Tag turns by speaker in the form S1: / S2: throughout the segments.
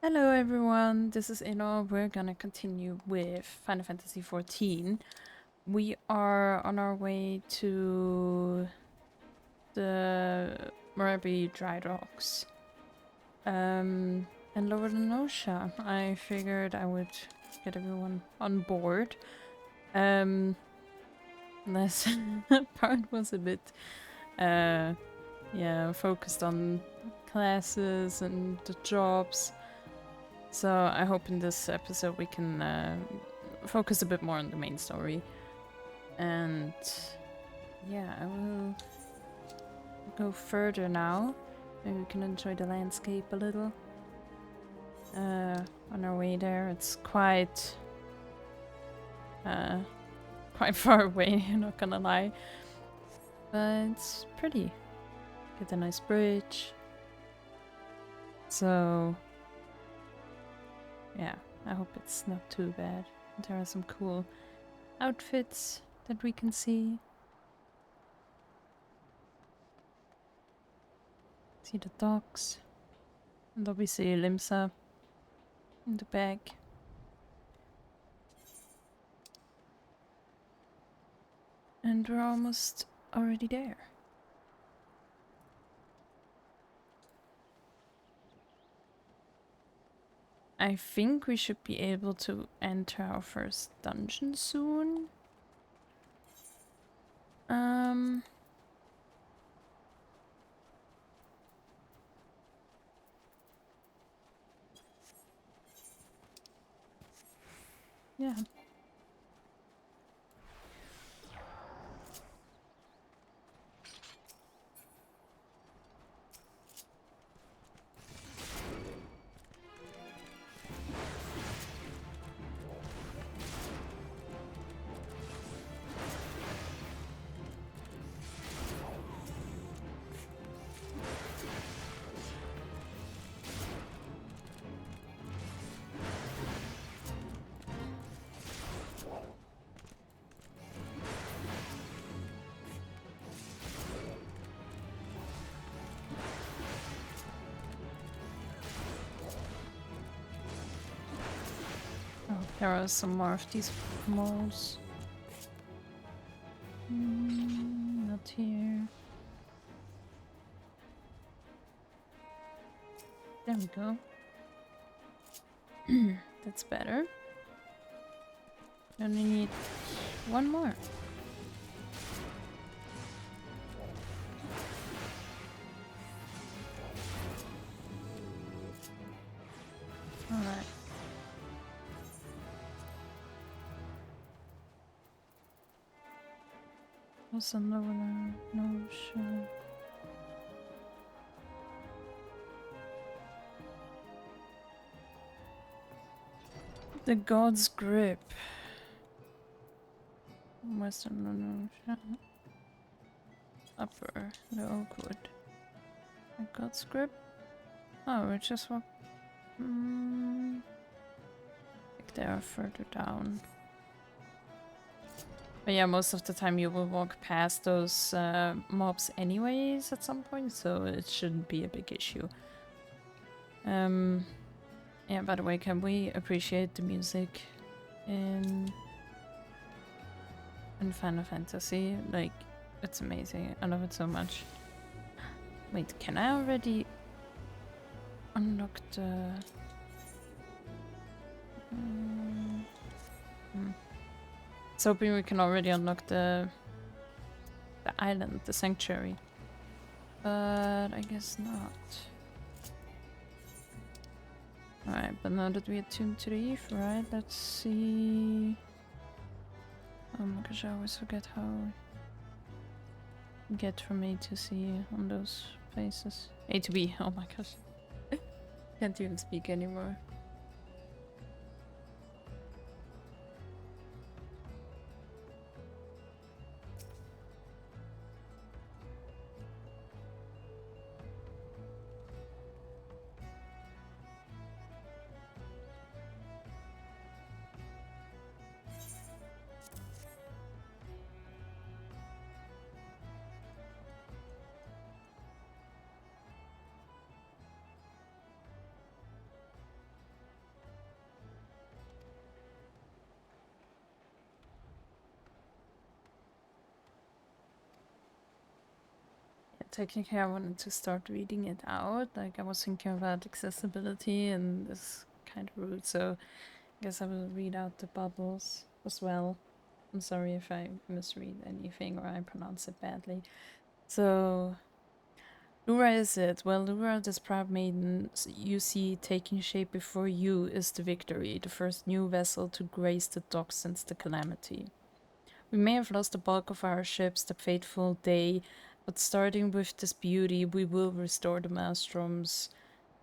S1: Hello everyone, this is Ino. We're gonna continue with Final Fantasy XIV. We are on our way to the Moraby Drydocks. And Lower than Osha. I figured I would get everyone on board. This part was a bit focused on classes and the jobs. So I hope in this episode we can focus a bit more on the main story. And yeah, I will go further now. Maybe we can enjoy the landscape a little. On our way there, it's quite far away, I'm not gonna lie. But it's pretty. Get a nice bridge. So yeah, I hope it's not too bad. There are some cool outfits that we can see. See the docks. And obviously Limsa in the back. And we're almost already there. I think we should be able to enter our first dungeon soon. Yeah. Oh, there are some more of these moles. Not here. There we go. That's better. Only need one more. Alright. What's another one? No, sure. The God's Grip. Western, no, upper, the Oakwood. The God's Grip? Oh, we're just walk. I think they are further down. But yeah, most of the time you will walk past those mobs anyways at some point, so it shouldn't be a big issue. Yeah, by the way, can we appreciate the music in Final Fantasy? Like, it's amazing. I love it so much. Wait, can I already unlock the... So hoping we can already unlock the island, the sanctuary. But I guess not. Alright, but now that we attuned to the Eve, right? Let's see... Oh my gosh, I always forget how... Get from A to C on those places. A to B, oh my gosh. Can't even speak anymore. technically I wanted to start reading it out. Like I was thinking about accessibility and this kind of route, so I guess I will read out the bubbles as well. I'm sorry if I misread anything or I pronounce it badly. So, Lura is it? Well, Lura, this proud maiden you see taking shape before you, is the victory, the first new vessel to grace the docks since the calamity. We may have lost the bulk of our ships the fateful day, but starting with this beauty, we will restore the Maelstrom's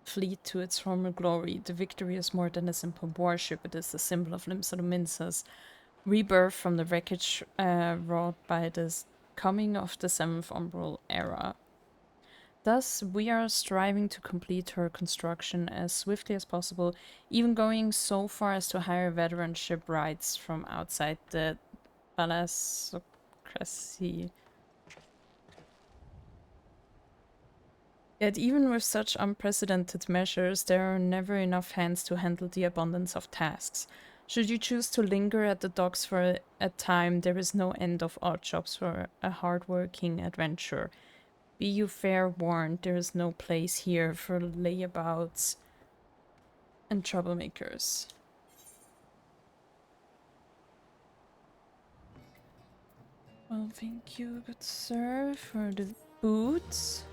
S1: fleet to its former glory. The victory is more than a simple warship, it is the symbol of Limsa Lominsa's rebirth from the wreckage wrought by the coming of the 7th Umbral era. Thus, we are striving to complete her construction as swiftly as possible, even going so far as to hire veteran shipwrights from outside the Thalassocracy. Yet even with such unprecedented measures, there are never enough hands to handle the abundance of tasks. Should you choose to linger at the docks for a time, there is no end of odd jobs for a hard-working adventurer. Be you fair warned, there is no place here for layabouts and troublemakers. Well, thank you, good sir, for the boots.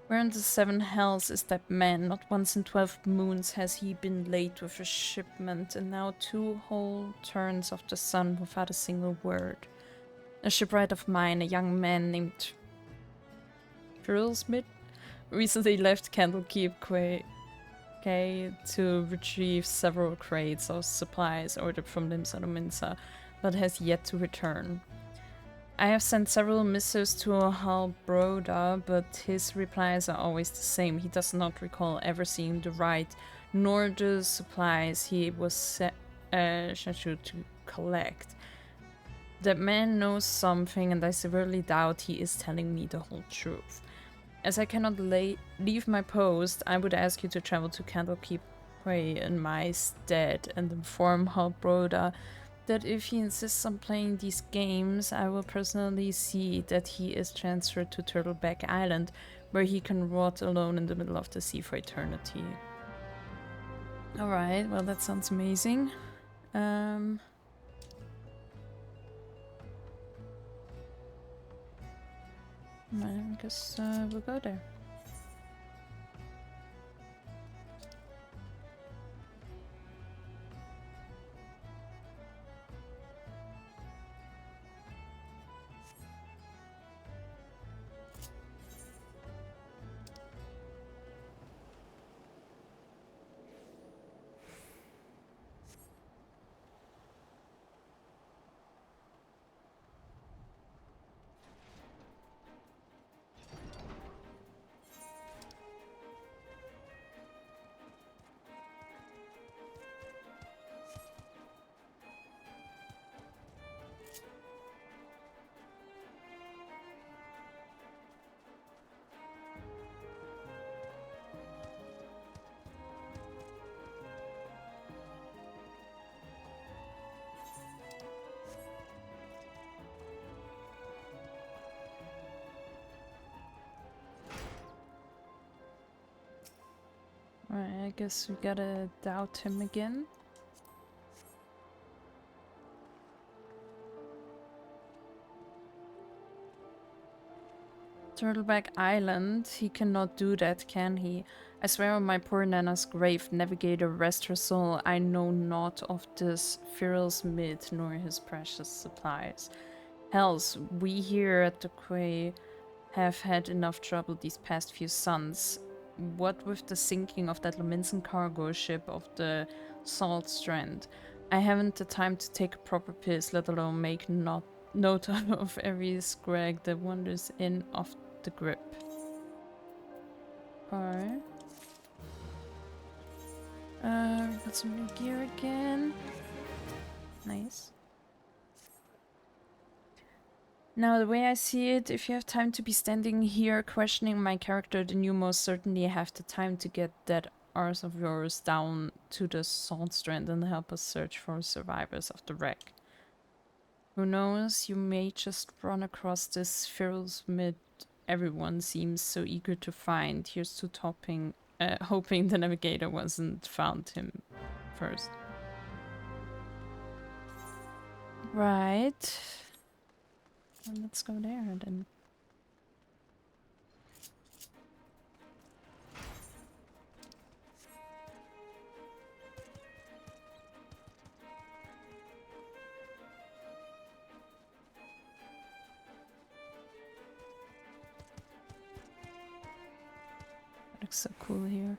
S1: Where in the 7 hells is that man? Not once in 12 moons has he been late with a shipment, and now 2 whole turns of the sun without a single word. A shipwright of mine, a young man named Smith, recently left Candlekeep Quay to retrieve several crates of supplies ordered from Limsa Lominsa, but has yet to return. I have sent several missives to Halbroda, but his replies are always the same. He does not recall ever seeing the right, nor the supplies he was scheduled to collect. That man knows something, and I severely doubt he is telling me the whole truth. As I cannot leave my post, I would ask you to travel to Candlekeep Quay in my stead and inform Halbroda that if he insists on playing these games, I will personally see that he is transferred to Turtleback Island, where he can rot alone in the middle of the sea for eternity. Alright, well that sounds amazing. I guess we'll go there. Alright, I guess we gotta doubt him again. Turtleback Island? He cannot do that, can he? I swear on my poor Nana's grave, Navigator, rest her soul, I know naught of this Firal's mid, nor his precious supplies. Hells, we here at the quay have had enough trouble these past few suns. What with the sinking of that Lominsan cargo ship of the Salt Strand, I haven't the time to take a proper piss, let alone make note of every scrag that wanders in off the grip. Alright. Got some new gear again. Nice. Now, the way I see it, if you have time to be standing here questioning my character, then you most certainly have the time to get that ours of yours down to the Salt Strand and help us search for survivors of the wreck. Who knows, you may just run across this feral smith everyone seems so eager to find. Here's to hoping the navigator wasn't found him first. Right. Well, let's go there then. Looks so cool here.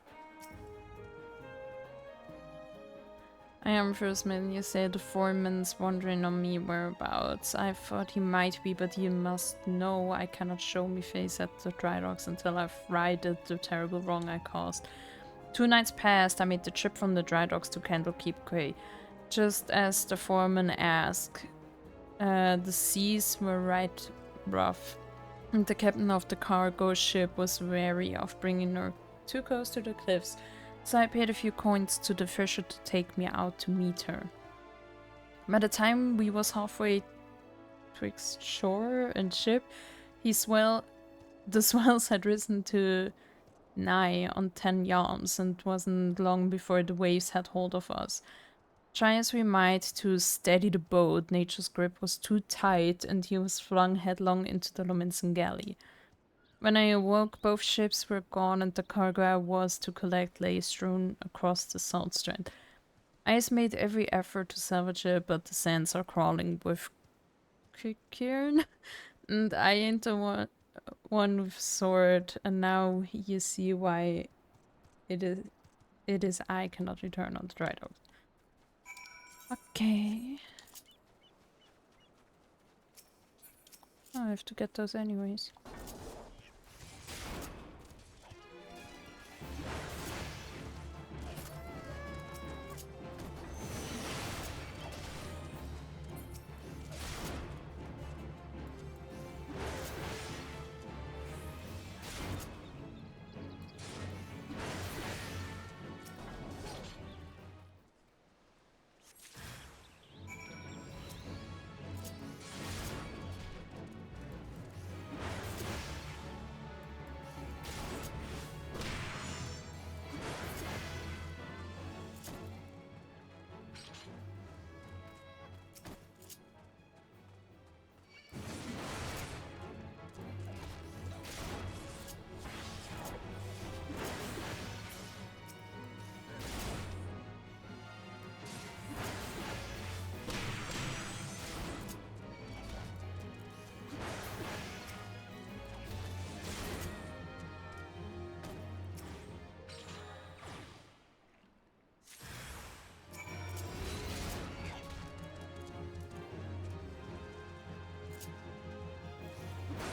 S1: I am First Man, you say the foreman's wandering on me whereabouts. I thought he might be, but you must know I cannot show me face at the Drydocks until I've righted the terrible wrong I caused. 2 nights past, I made the trip from the Drydocks to Candlekeep Quay. Just as the foreman asked, the seas were right rough, and the captain of the cargo ship was wary of bringing her too close to the cliffs. So I paid a few coins to the fisher to take me out to meet her. By the time we was halfway twixt shore and ship, the swells had risen to nigh on 10 yards, and it wasn't long before the waves had hold of us. Try as we might to steady the boat, nature's grip was too tight, and he was flung headlong into the Lominsan galley. When I awoke, both ships were gone, and the cargo I was to collect lay strewn across the Salt Strand. I has made every effort to salvage it, but the sands are crawling with Kikirn, and I ain't the one with sword, and now you see why it is I cannot return on the Drydocks. Okay. I have to get those anyways.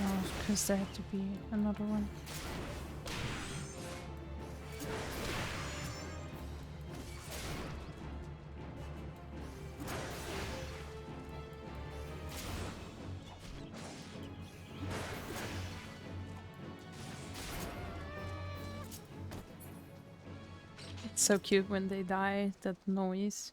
S1: Oh, because there had to be another one. It's so cute when they die, that noise.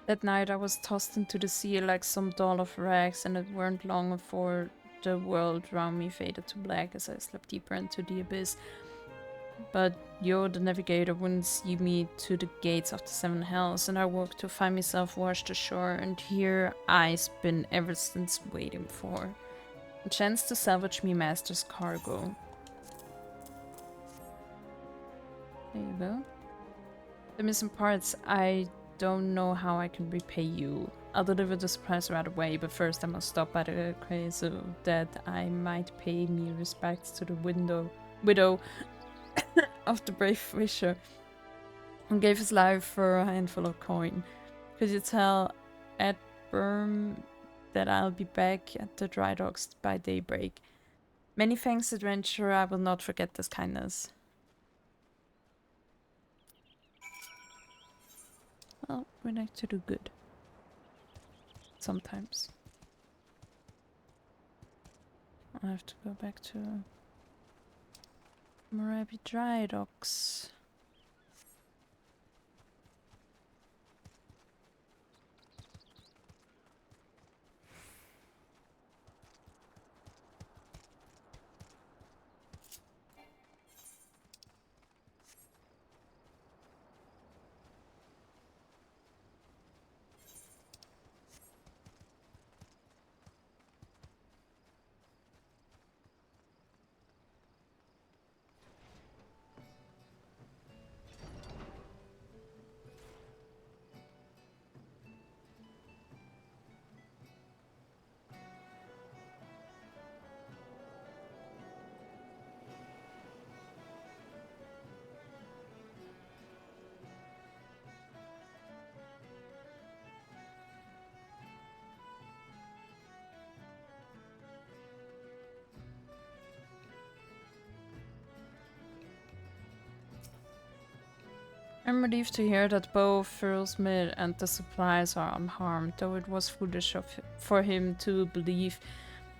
S1: That night I was tossed into the sea like some doll of rags, and it weren't long before the world round me faded to black as I slipped deeper into the abyss. But yo, the navigator, wouldn't see me to the gates of the 7 hells, and I woke to find myself washed ashore, and here I's been ever since waiting for a chance to salvage me master's cargo. There you go. The missing parts, I don't know how I can repay you. I'll deliver the supplies right away, but first I must stop by the quay so that I might pay me respects to the widow of the brave fisher who gave his life for a handful of coin. Could you tell Edburn that I'll be back at the Drydocks by daybreak? Many thanks, adventurer. I will not forget this kindness. Well, we like to do good. Sometimes. I have to go back to Moraby Drydocks. I'm relieved to hear that both Firlsmith and the supplies are unharmed, though it was foolish for him to believe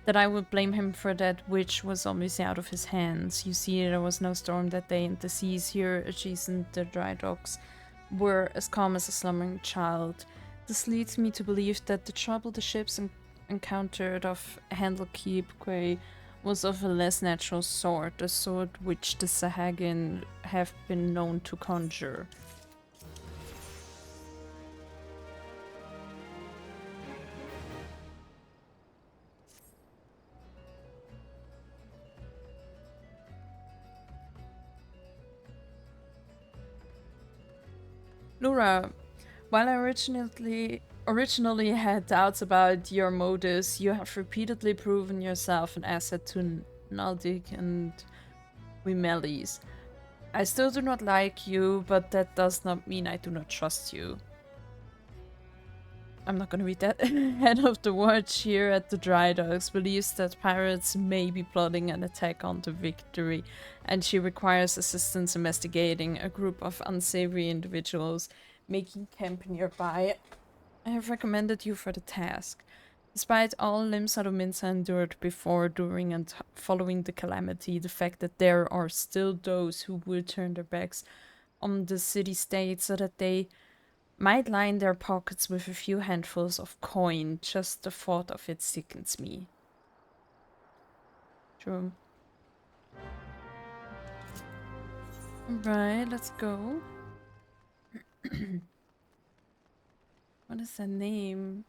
S1: that I would blame him for that which was obviously out of his hands. You see, there was no storm that day, and the seas here adjacent the dry docks were as calm as a slumbering child. This leads me to believe that the trouble the ships encountered off Handle Keep Quay was of a less natural sort, a sort which the Sahagin have been known to conjure. Lura, while I originally had doubts about your motives, you have repeatedly proven yourself an asset to Naldik and Wimelis. I still do not like you, but that does not mean I do not trust you. I'm not gonna read that. Head of the watch here at the Drydocks believes that pirates may be plotting an attack on the Victory, and she requires assistance investigating a group of unsavory individuals making camp nearby. I have recommended you for the task. Despite all Limsa Lominsa endured before, during, and following the calamity, the fact that there are still those who will turn their backs on the city-state so that they might line their pockets with a few handfuls of coin, just the thought of it sickens me. True. Alright, let's go. What is that name?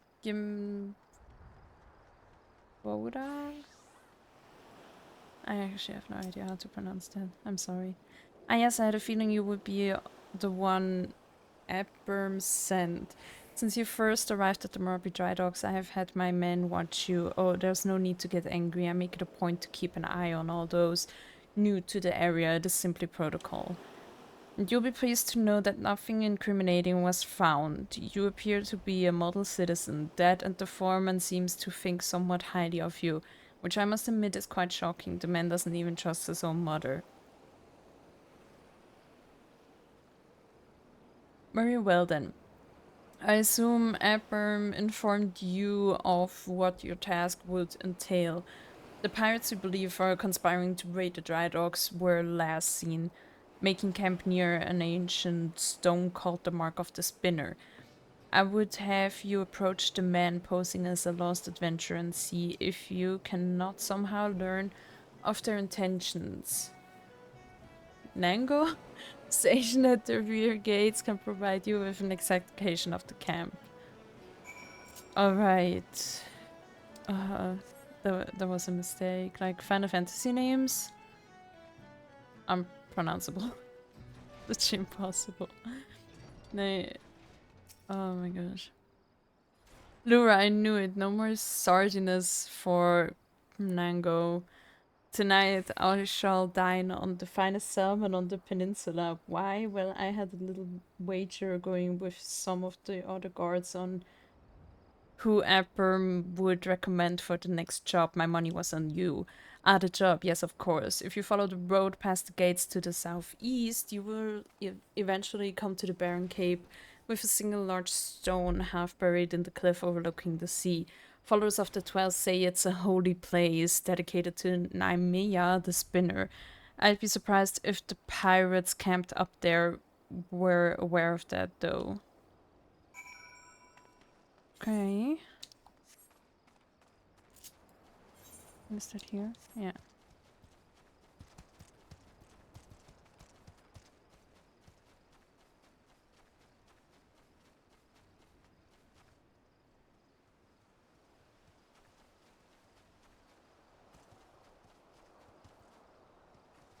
S1: Boda? I actually have no idea how to pronounce that. I'm sorry. Ah yes, I had a feeling you would be the one Edburn sent. Since you first arrived at the Moraby Drydocks, I have had my men watch you. Oh, there's no need to get angry. I make it a point to keep an eye on all those new to the area. It is simply protocol. And you'll be pleased to know that nothing incriminating was found. You appear to be a model citizen. That and the foreman seems to think somewhat highly of you, which I must admit is quite shocking. The man doesn't even trust his own mother. Very well then. I assume Edburn informed you of what your task would entail. The pirates you believe are conspiring to raid the Drydocks were last seen making camp near an ancient stone called the Mark of the Spinner. I would have you approach the man posing as a lost adventurer and see if you cannot somehow learn of their intentions. Nango? Station at the rear gates can provide you with an exact location of the camp. Alright. There was a mistake. Like Final Fantasy names? Unpronounceable. That's impossible. No. Oh my gosh. Lura, I knew it. No more sardiness for Nango. Tonight I shall dine on the finest salmon on the peninsula. Why? Well, I had a little wager going with some of the other guards on who Aperm would recommend for the next job. My money was on you. Ah, the job, yes, of course. If you follow the road past the gates to the southeast, you will eventually come to the barren cape with a single large stone half buried in the cliff overlooking the sea. Followers of the 12 say it's a holy place dedicated to Naimea the spinner. I'd be surprised if the pirates camped up there were aware of that, though. Okay. Is that here? Yeah.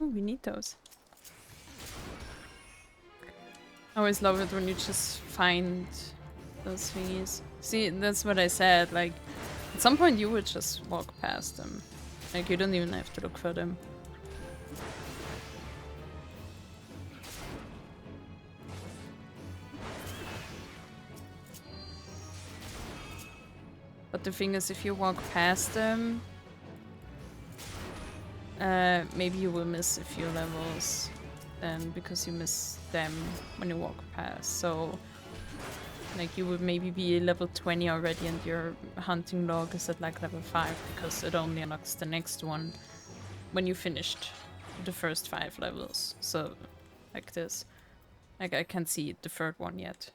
S1: Oh, we need those. I always love it when you just find those thingies. See, that's what I said, like, at some point you would just walk past them. Like, you don't even have to look for them. But the thing is, if you walk past them, maybe you will miss a few levels then because you miss them when you walk past. So, like, you would maybe be level 20 already and your hunting log is at like level 5 because it only unlocks the next one when you finished the first 5 levels. So, like this. Like, I can't see the third one yet.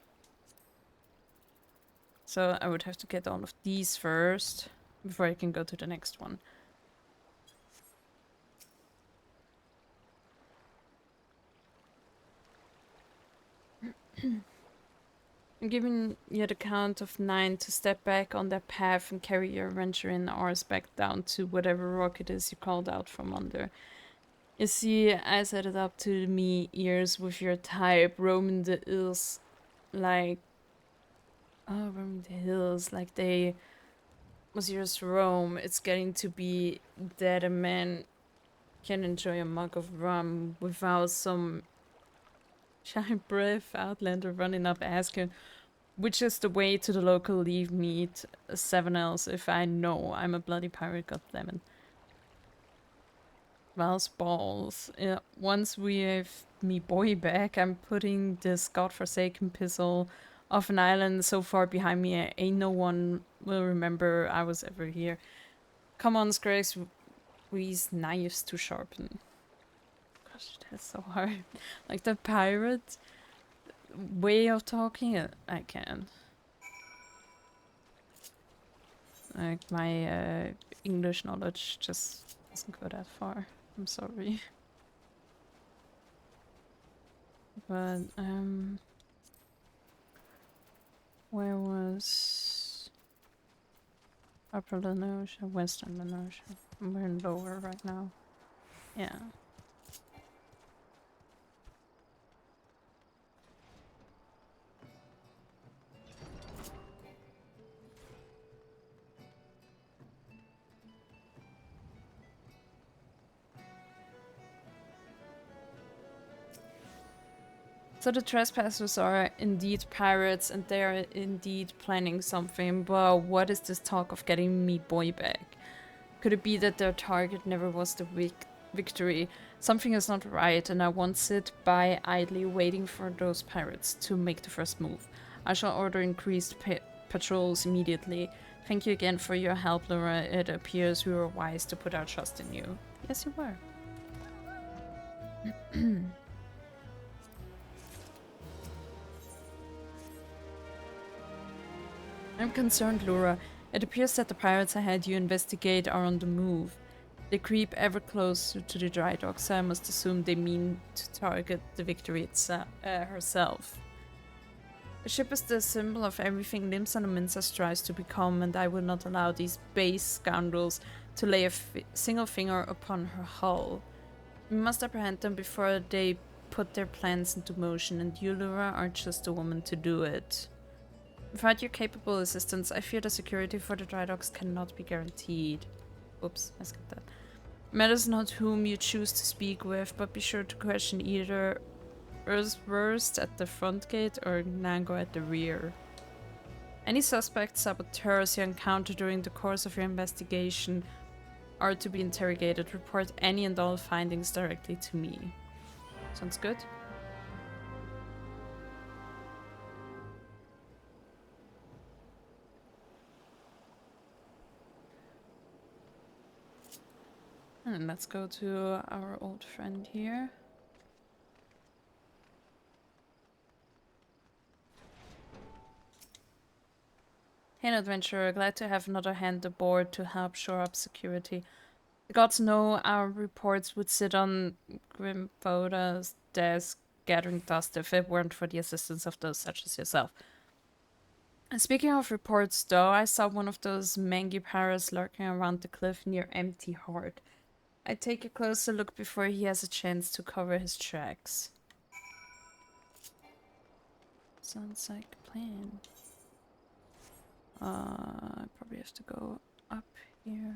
S1: So I would have to get all of these first before I can go to the next one. I'm giving you the count of 9 to step back on that path and carry your adventuring oars back down to whatever rock it is you called out from under. You see, I set it up to me ears with your type, roaming the hills like... Oh, roaming the hills like they was yours roam. It's getting to be that a man can enjoy a mug of rum without some shy breath outlander running up asking, which is the way to the local leave meet 7 else if I know I'm a bloody pirate, goddammit. Val's balls. Once we have me boy back, I'm putting this godforsaken pistol off an island so far behind me, ain't no one will remember I was ever here. Come on, Scrags, these knives to sharpen. Gosh, that's so hard. Like the pirate way of talking, I can't. Like my English knowledge just doesn't go that far. I'm sorry. But where was Upper Lenosha, Western Lenosha? We're in lower right now. Yeah. So the trespassers are indeed pirates and they are indeed planning something, but what is this talk of getting me boy back? Could it be that their target never was the victory? Something is not right and I won't sit by idly waiting for those pirates to make the first move. I shall order increased patrols immediately. Thank you again for your help, Laura. It appears we were wise to put our trust in you. Yes, you were. I'm concerned, Laura. It appears that the pirates ahead you investigate are on the move. They creep ever closer to the Drydocks, so I must assume they mean to target the Victory herself. The ship is the symbol of everything Limsa Lominsa strives to become, and I will not allow these base scoundrels to lay a single finger upon her hull. We must apprehend them before they put their plans into motion, and you, Laura, are just the woman to do it. Without your capable assistance, I fear the security for the Drydocks cannot be guaranteed. Oops, I skipped that. Matters not whom you choose to speak with, but be sure to question either Earthworst at the front gate or Nango at the rear. Any suspects, saboteurs you encounter during the course of your investigation are to be interrogated. Report any and all findings directly to me. Sounds good? And let's go to our old friend here. Hey, adventurer, glad to have another hand aboard to help shore up security. The gods know our reports would sit on Grimfoda's desk gathering dust if it weren't for the assistance of those such as yourself. And speaking of reports, though, I saw one of those mangy parrots lurking around the cliff near Empty Heart. I'd take a closer look before he has a chance to cover his tracks. Sounds like a plan. I probably have to go up here.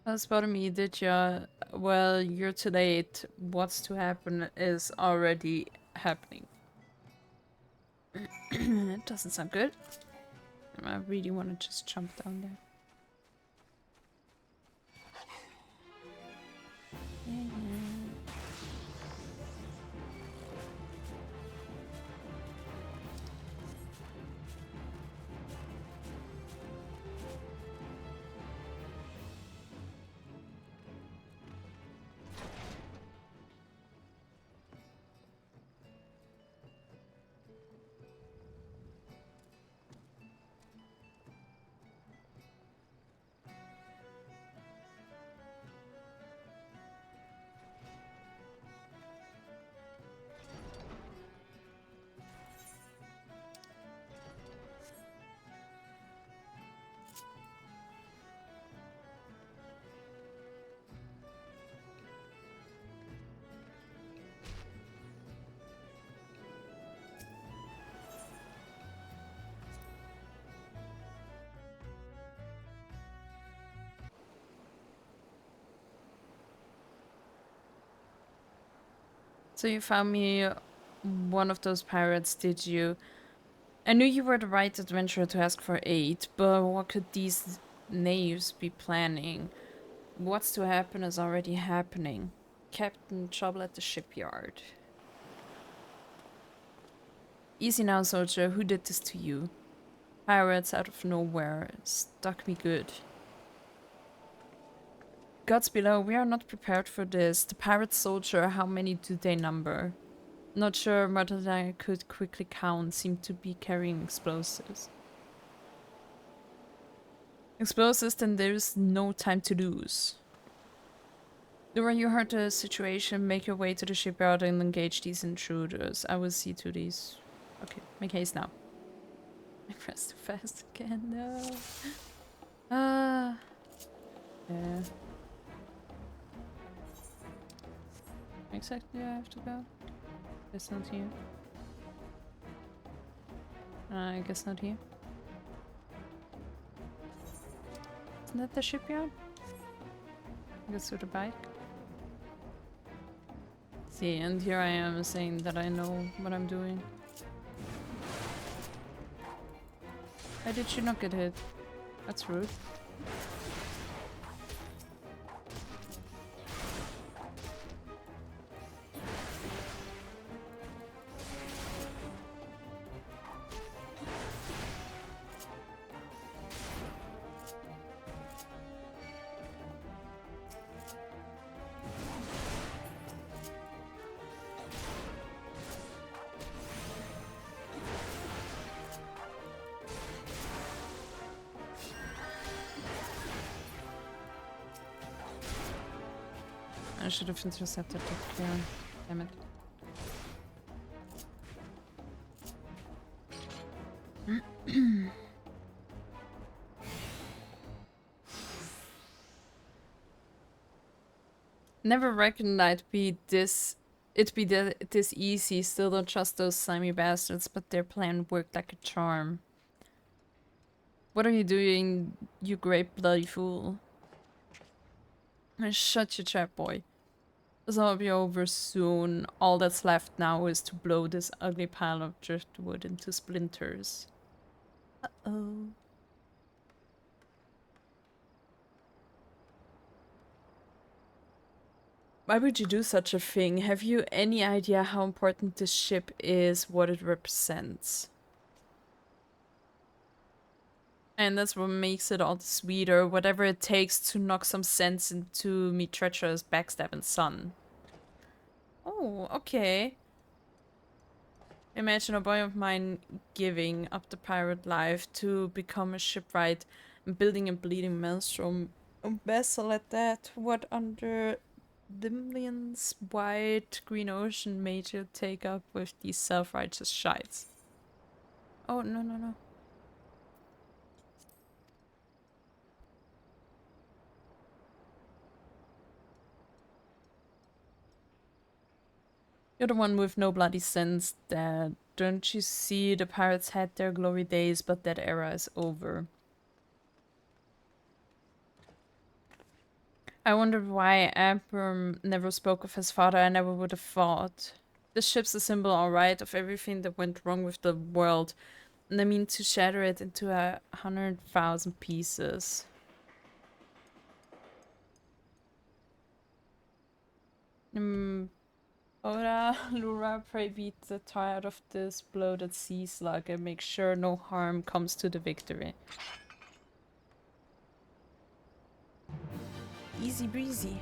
S1: That's bothering me, did ya? Well, you're too late. What's to happen is already happening. It doesn't sound good. I really want to just jump down there. Yeah. So you found me one of those pirates, did you? I knew you were the right adventurer to ask for aid, but what could these knaves be planning? What's to happen is already happening. Captain, trouble at the shipyard. Easy now, soldier. Who did this to you? Pirates out of nowhere. Stuck me good. Gods below, we are not prepared for this. The pirate soldier, how many do they number? Not sure, but that I could quickly count, seem to be carrying explosives. Explosives, then there's no time to lose. When you heard the situation, make your way to the shipyard and engage these intruders. I will see to these. Okay, make haste now. I pressed too fast again, no. Yeah. Exactly, I have to go. Guess not here. I guess not here. Isn't that the shipyard? I guess with a bike. See, and here I am saying that I know what I'm doing. Why did you not get hit? That's rude. should have intercepted that clear. Damn it. Never reckoned it'd be this easy. Still don't trust those slimy bastards, but their plan worked like a charm. What are you doing, you great bloody fool? Shut your trap, boy. This will be over soon. All that's left now is to blow this ugly pile of driftwood into splinters. Uh-oh. Why would you do such a thing? Have you any idea how important this ship is, what it represents? And that's what makes it all the sweeter. Whatever it takes to knock some sense into me treacherous backstabbing son. Oh, okay. Imagine a boy of mine giving up the pirate life to become a shipwright and building a bleeding maelstrom. A vessel at that. What under the millions wide green ocean made you take up with these self-righteous shites? Oh, no, no, no. You're the one with no bloody sense, Dad. Don't you see the pirates had their glory days, but that era is over. I wondered why Abram never spoke of his father. I never would have thought. This ship's a symbol, alright, of everything that went wrong with the world. And I mean to shatter it into 100,000 pieces. Ora, Lura, pray beat the tired of this bloated sea slug and make sure no harm comes to the victory. Easy breezy.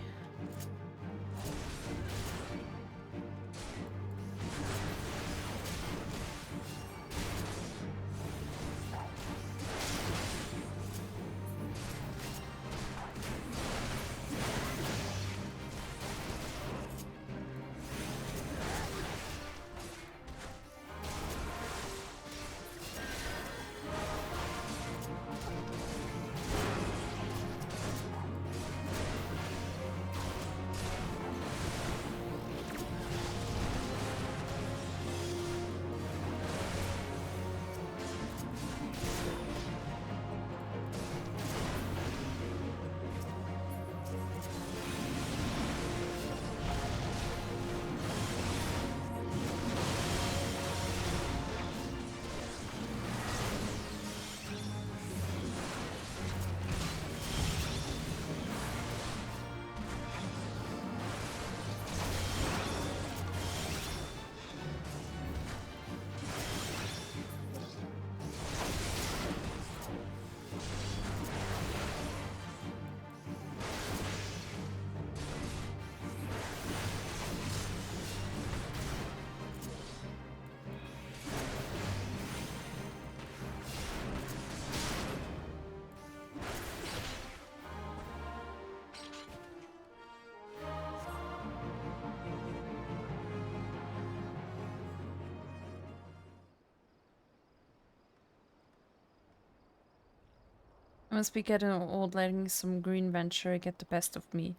S1: I must be getting old, letting some green venture get the best of me.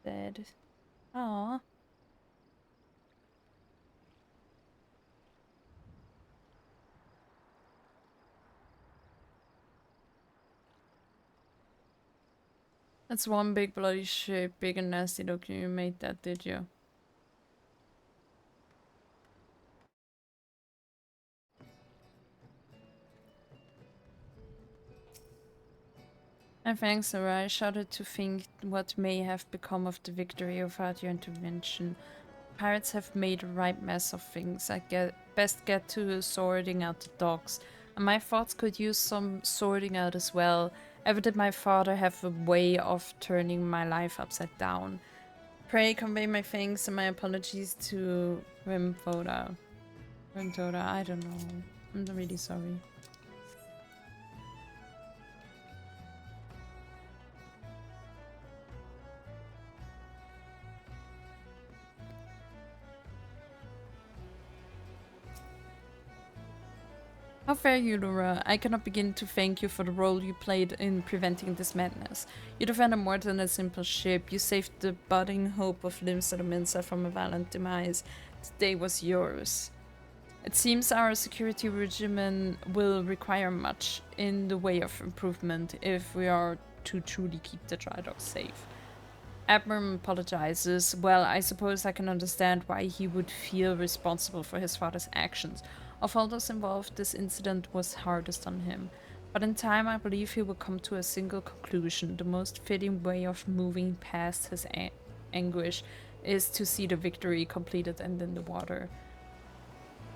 S1: Dead. Aww. That's one big bloody shit, big and nasty. Look, you made that, did you? And thanks, Sarah. I shudder to think what may have become of the victory without your intervention. Pirates have made a right mess of things. I best get to sorting out the dogs. And my thoughts could use some sorting out as well. Ever did my father have a way of turning my life upside down? Pray convey my thanks and my apologies to Rimvoda. Rimvoda, I don't know. I'm really sorry. How fair you, Laura. I cannot begin to thank you for the role you played in preventing this madness. You defended more than a simple ship. You saved the budding hope of Limsa Lominsa from a violent demise. The day was yours. It seems our security regimen will require much in the way of improvement if we are to truly keep the Drydocks safe. Admiral apologizes. Well, I suppose I can understand why he would feel responsible for his father's actions. Of all those involved, this incident was hardest on him. But in time, I believe he will come to a single conclusion. The most fitting way of moving past his anguish is to see the victory completed and in the water.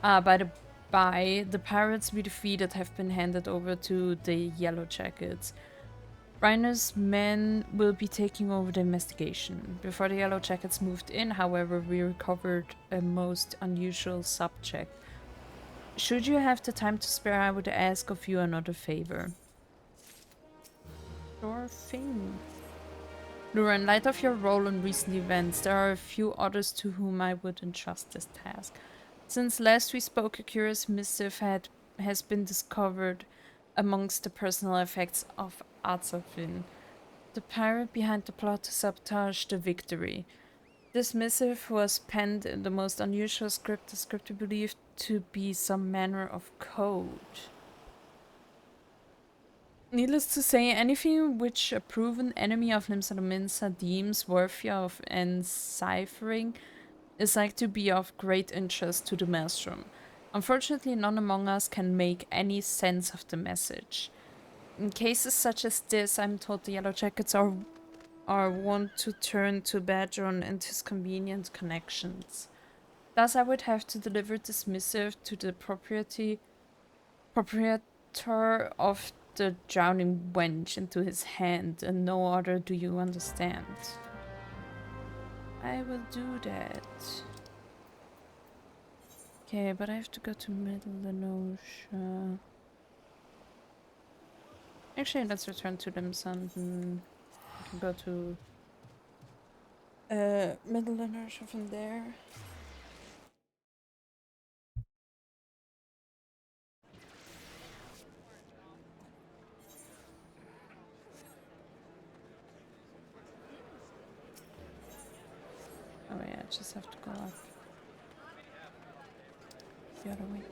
S1: By the by, the pirates we defeated have been handed over to the Yellow Jackets. Reiner's men will be taking over the investigation. Before the Yellow Jackets moved in, however, we recovered a most unusual subject. Should you have the time to spare, I would ask of you another favor. Sure thing. Lura, in light of your role in recent events, there are a few others to whom I would entrust this task. Since last we spoke, a curious missive has been discovered amongst the personal effects of XIV, the pirate behind the plot to sabotage the victory. This missive was penned in the most unusual script, the script believed to be some manner of code. Needless to say, anything which a proven enemy of Limsa Lominsa deems worthy of enciphering is like to be of great interest to the Maelstrom. Unfortunately, none among us can make any sense of the message. In cases such as this, I'm told the Yellow Jackets are wont to turn to Baderon and his convenient connections. Thus, I would have to deliver this missive to the proprietor of the drowning wench into his hand, and no other, do you understand? I will do that. Okay, but I have to go to Middle-Lenosha. Actually, let's return to Limsa and we can go to Middle-Lenosha from there. Oh yeah, I just have to go up the other way.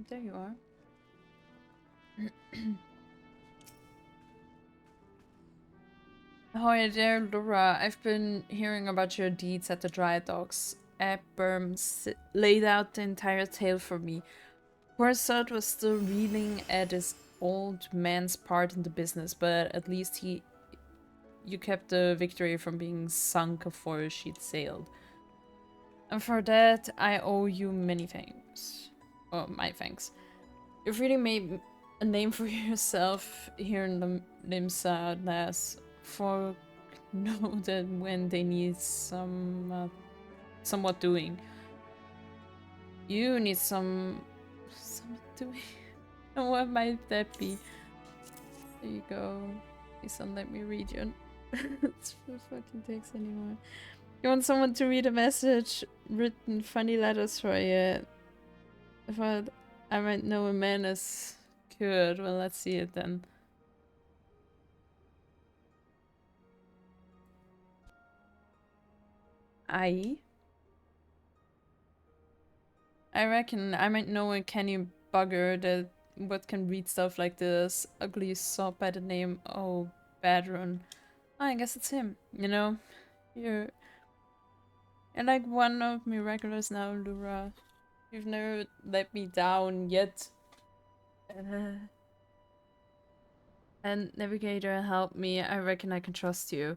S1: There you are. Hi there, Laura. I've been hearing about your deeds at the Drydocks. Abberm laid out the entire tale for me. Poor Sud was still reeling at his old man's part in the business, but at least you kept the victory from being sunk before she'd sailed. And for that, I owe you many thanks. Oh, my thanks. You've really made a name for yourself here in Limsa, lass. Folk know that when they need somewhat doing. You need somewhat doing. And what might that be? There you go. Please don't let me read your fucking text anymore. You want someone to read a message? Written funny letters for you. But I might know a man is good. Well, let's see it then. I reckon I might know a canny bugger that what can read stuff like this. Ugly sod by the name Baderon. Oh, I guess it's him. You know, you're like one of me regulars now, Lura. You've never let me down yet. And Navigator, help me. I reckon I can trust you.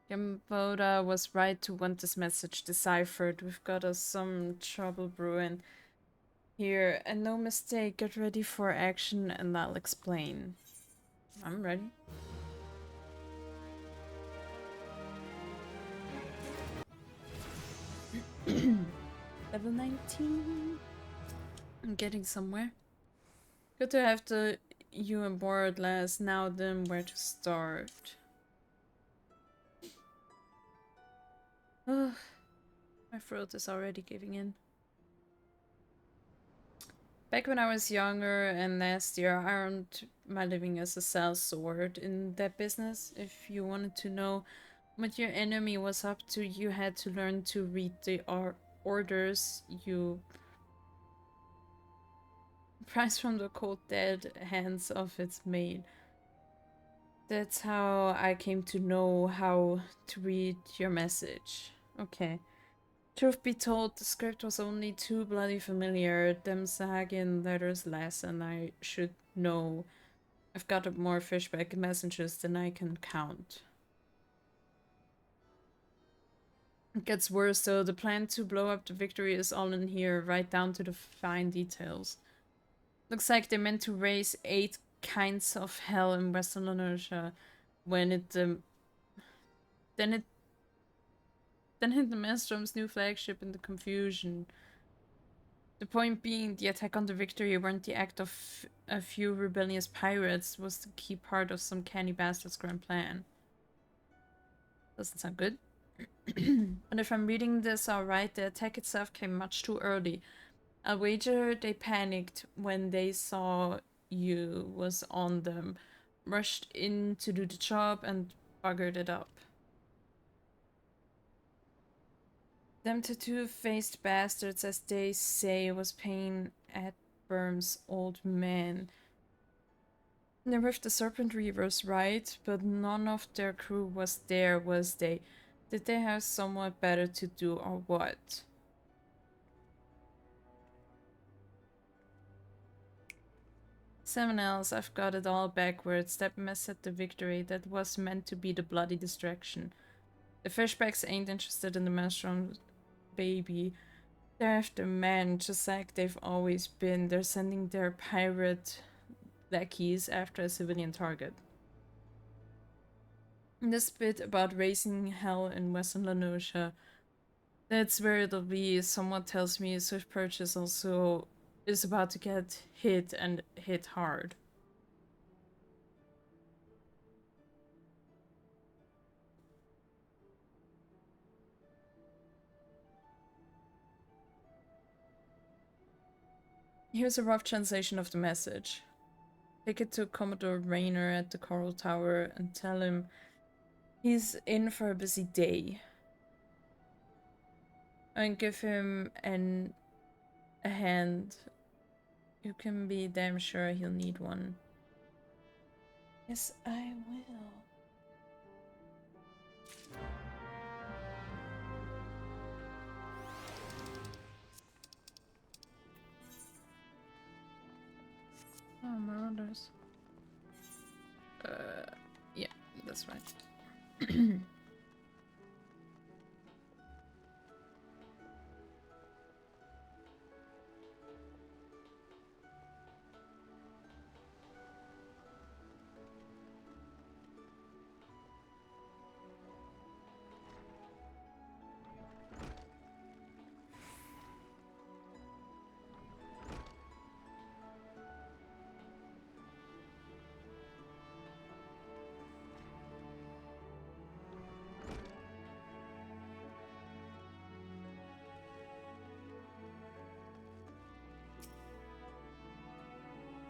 S1: Gamboda was right to want this message deciphered. We've got us some trouble brewing here, and no mistake. Get ready for action, and I'll explain. I'm ready. Level 19. I'm getting somewhere. Good to have you on board, lass. Now then, where to start? Ugh, my throat is already giving in. Back when I was younger and last year, I earned my living as a sellsword in that business. If you wanted to know what your enemy was up to, you had to learn to read the orders you prize from the cold dead hands of its maid. That's how I came to know how to read your message. Okay. Truth be told, the script was only too bloody familiar. Them sagging letters less, and I should know. I've got more fishback messengers than I can count. It gets worse though. The plan to blow up the victory is all in here, right down to the fine details. Looks like they meant to raise 8 kinds of hell in Western Inertia when it then hit the Maelstrom's new flagship in the confusion. The point being, the attack on the victory weren't the act of a few rebellious pirates, was the key part of some canny bastard's grand plan. Doesn't sound good. But if I'm reading this alright, the attack itself came much too early. I'll wager they panicked when they saw you was on them, rushed in to do the job and buggered it up. Them two-faced bastards, as they say, was paying at Burm's old man. They're with the Serpent Reavers, right? But none of their crew was there, was they? Did they have somewhat better to do, or what? Seven else, I've got it all backwards. That mess at the victory, that was meant to be the bloody distraction. The fishbacks ain't interested in the Maelstrom baby. They're after men, just like they've always been. They're sending their pirate lackeys after a civilian target. This bit about raising hell in Western Lanosha, that's where it'll be. Someone tells me Swiftperch is also is about to get hit, and hit hard. Here's a rough translation of the message. Take it to Commodore Rayner at the Coral Tower and tell him he's in for a busy day. And give him a hand. You can be damn sure he'll need one. Yes, I will. Oh, marauders. Yeah, that's right.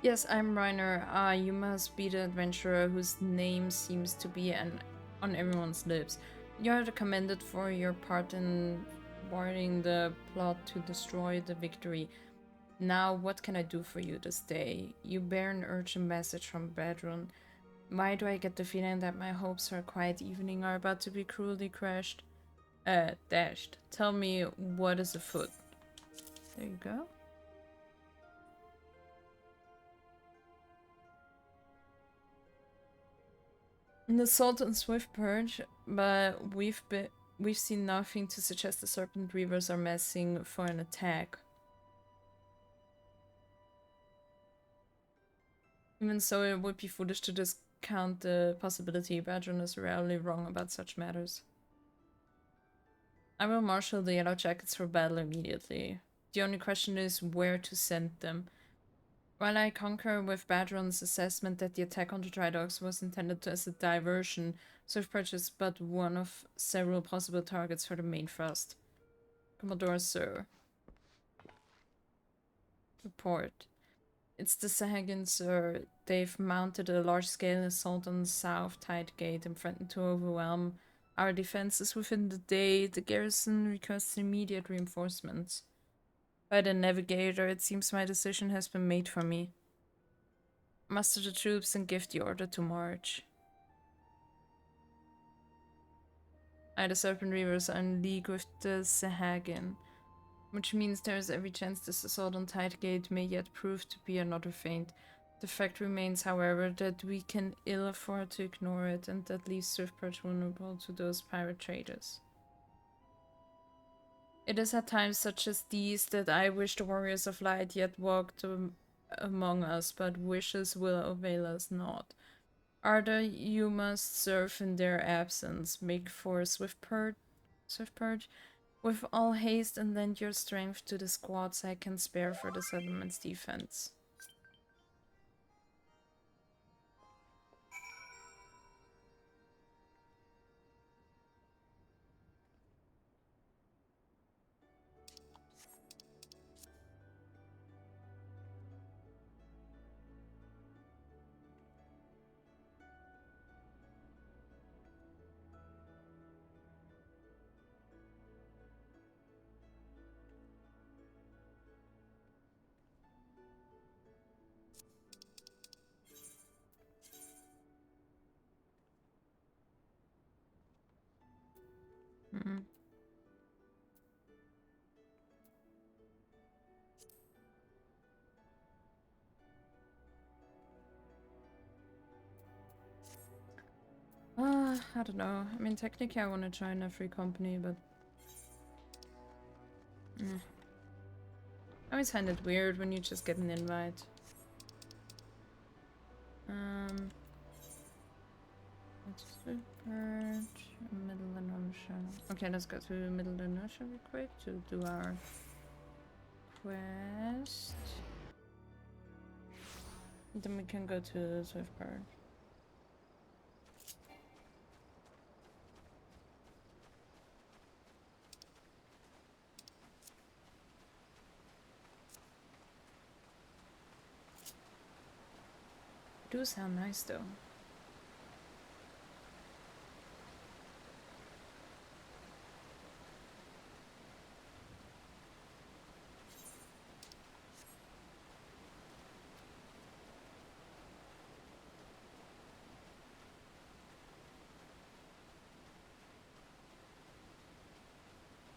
S1: Yes, I'm Reiner. You must be the adventurer whose name seems to be on everyone's lips. You're commended for your part in thwarting the plot to destroy the victory. Now, what can I do for you this day? You bear an urgent message from Baderon. Why do I get the feeling that my hopes for a quiet evening are about to be cruelly dashed? Tell me what is afoot. There you go. An assault on Swiftperch, but we've seen nothing to suggest the Serpent Reavers are messing for an attack. Even so, it would be foolish to discount the possibility. Baderon is rarely wrong about such matters. I will marshal the Yellow Jackets for battle immediately. The only question is where to send them. While I concur with Baderon's assessment that the attack on the Drydocks was intended as a diversion, Swiftperch is but one of several possible targets for the main thrust. Commodore Sir. Report. It's the Sahagin, sir. They've mounted a large-scale assault on the South Tide Gate and threatened to overwhelm our defenses within the day. The garrison requests immediate reinforcements. By the navigator, it seems my decision has been made for me. Muster the troops and give the order to march. The Serpent Reavers are in league with the Sahagin, which means there is every chance this assault on Tidegate may yet prove to be another feint. The fact remains, however, that we can ill afford to ignore it, and that leaves Swiftperch vulnerable to those pirate traders. It is at times such as these that I wish the warriors of light yet walked among us, but wishes will avail us not. Arda, you must serve in their absence. Make for Swiftperch with all haste and lend your strength to the squads I can spare for the settlement's defense. I don't know. I mean, technically I want to join a free company, but... I always find it weird when you just get an invite. Middle inertia. Okay, let's go to middle inertia real quick to do our quest. Then we can go to Swiftperch. Do sound nice though.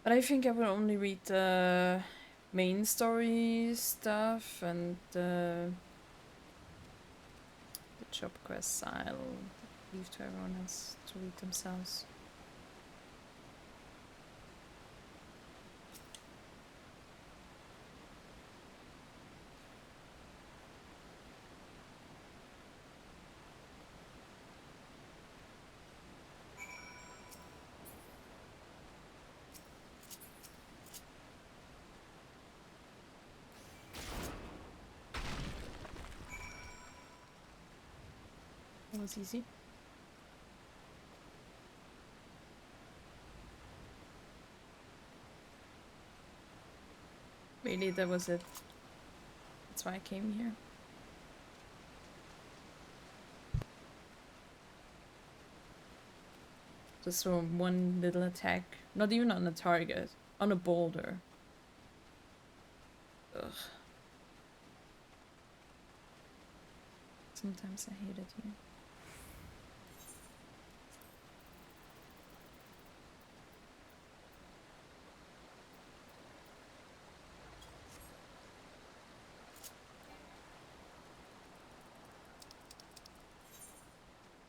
S1: But I think I will only read the main story stuff and the Jobquests I'll leave to everyone else to read themselves. That was easy. Really, that was it. That's why I came here. Just for one little attack. Not even on a target. On a boulder. Ugh. Sometimes I hate it here.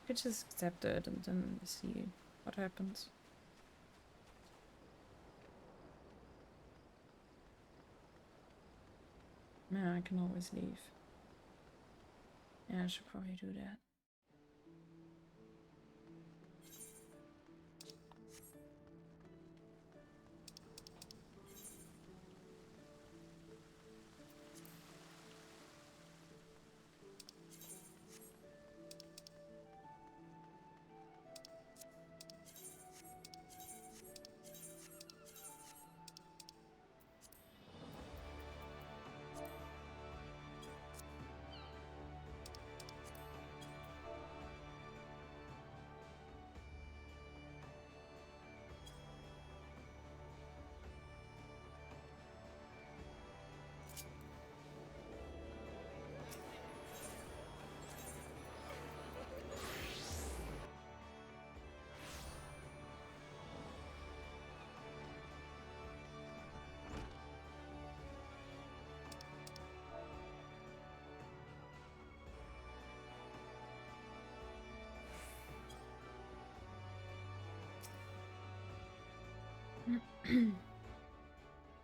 S1: could just accept it and then see what happens. Yeah, I can always leave. Yeah, I should probably do that.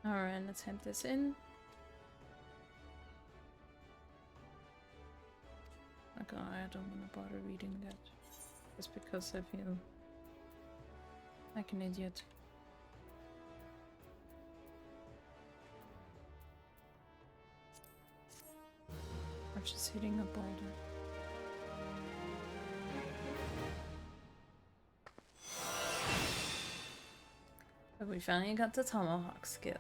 S1: Alright, let's head this in. Okay, I don't want to bother reading that. Just because I feel like an idiot. Or just hitting a boulder. But we finally got the tomahawk skill.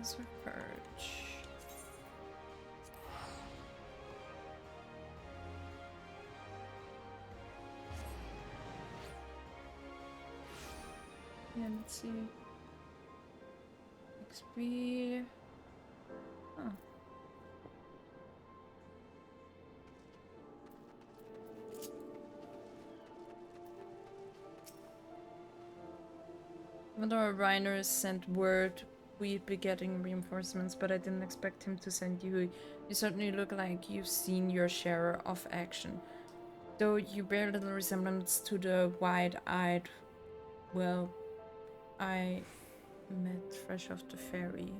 S1: Swiftperch. Yeah, let's see. XP. Oh. Even though Reiner sent word we'd be getting reinforcements, but I didn't expect him to send you. You certainly look like you've seen your share of action. Though you bear little resemblance to the wide-eyed, well, I met fresh off the ferry.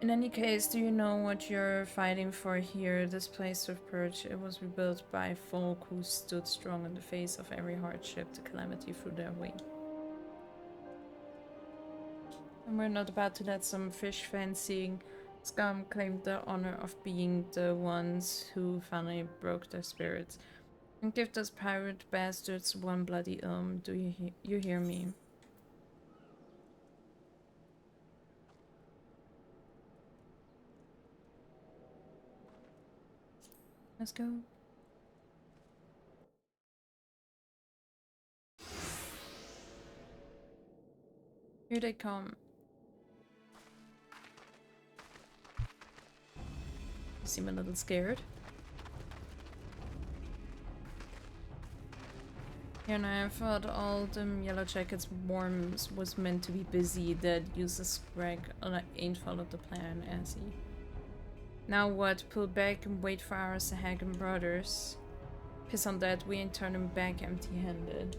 S1: In any case, do you know what you're fighting for here? This place of Perch, it was rebuilt by folk who stood strong in the face of every hardship the calamity threw their way. And we're not about to let some fish-fancying scum claim the honor of being the ones who finally broke their spirits. And give those pirate bastards one bloody do you hear me? Let's go. Here they come. You seem a little scared. Yeah, and I thought all them Yellow Jackets worms was meant to be busy, that uses Greg ain't followed the plan, as he. Now what? Pull back and wait for our Sahagan brothers. Piss on that, we ain't turning back empty-handed.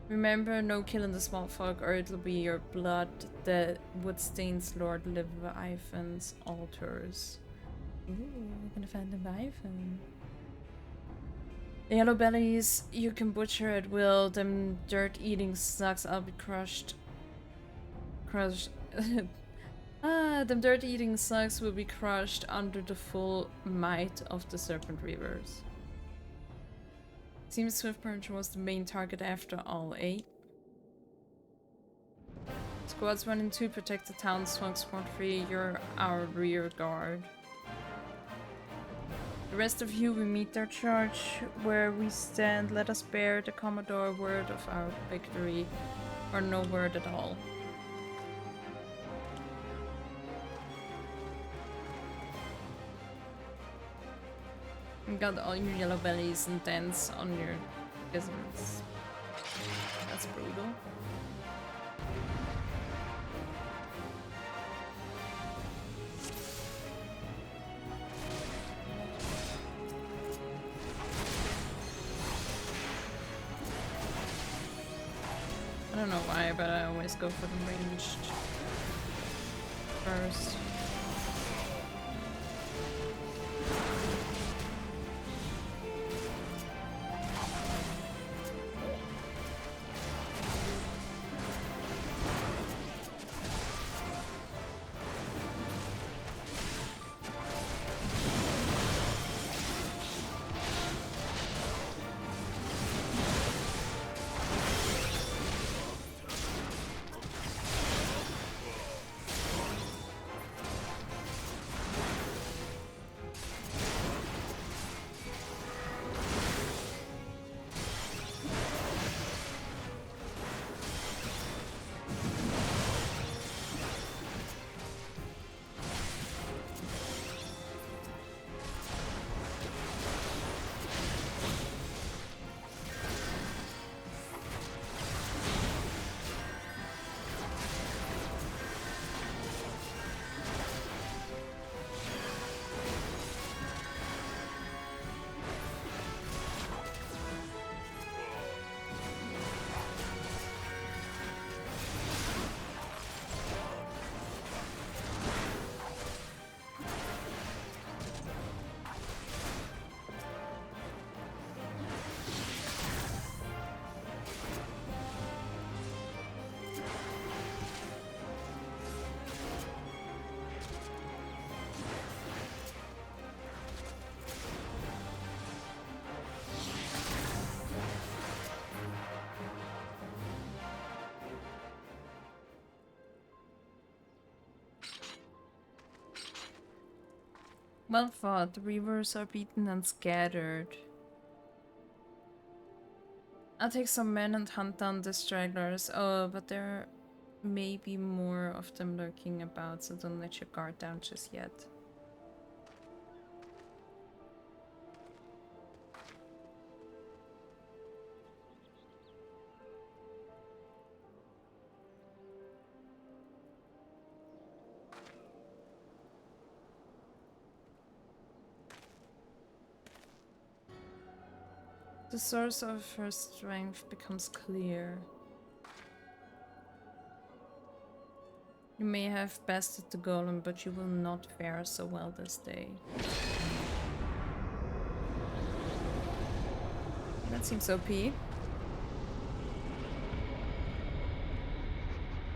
S1: Remember, no killing the small folk, or it'll be your blood that would stains Lord Leviathan's altars. Ooh, we're gonna find Leviathan. The yellow bellies you can butcher at will. Them dirt-eating slugs, I'll be crushed. Them dirt-eating slugs will be crushed under the full might of the Serpent Rivers. Seems Swiftperch was the main target after all, eh? Squads 1 and 2 protect the town. Squad 3, you're our rear guard. The rest of you, we meet their charge where we stand. Let us bear the Commodore word of our victory, or no word at all. You got all your yellow bellies and dents on your gizzards. That's brutal. I don't know why, but I always go for the ranged first. Well fought, the reavers are beaten and scattered. I'll take some men and hunt down the stragglers. Oh, but there may be more of them lurking about, so don't let your guard down just yet. The source of her strength becomes clear. You may have bested the golem, but you will not fare so well this day. That seems OP.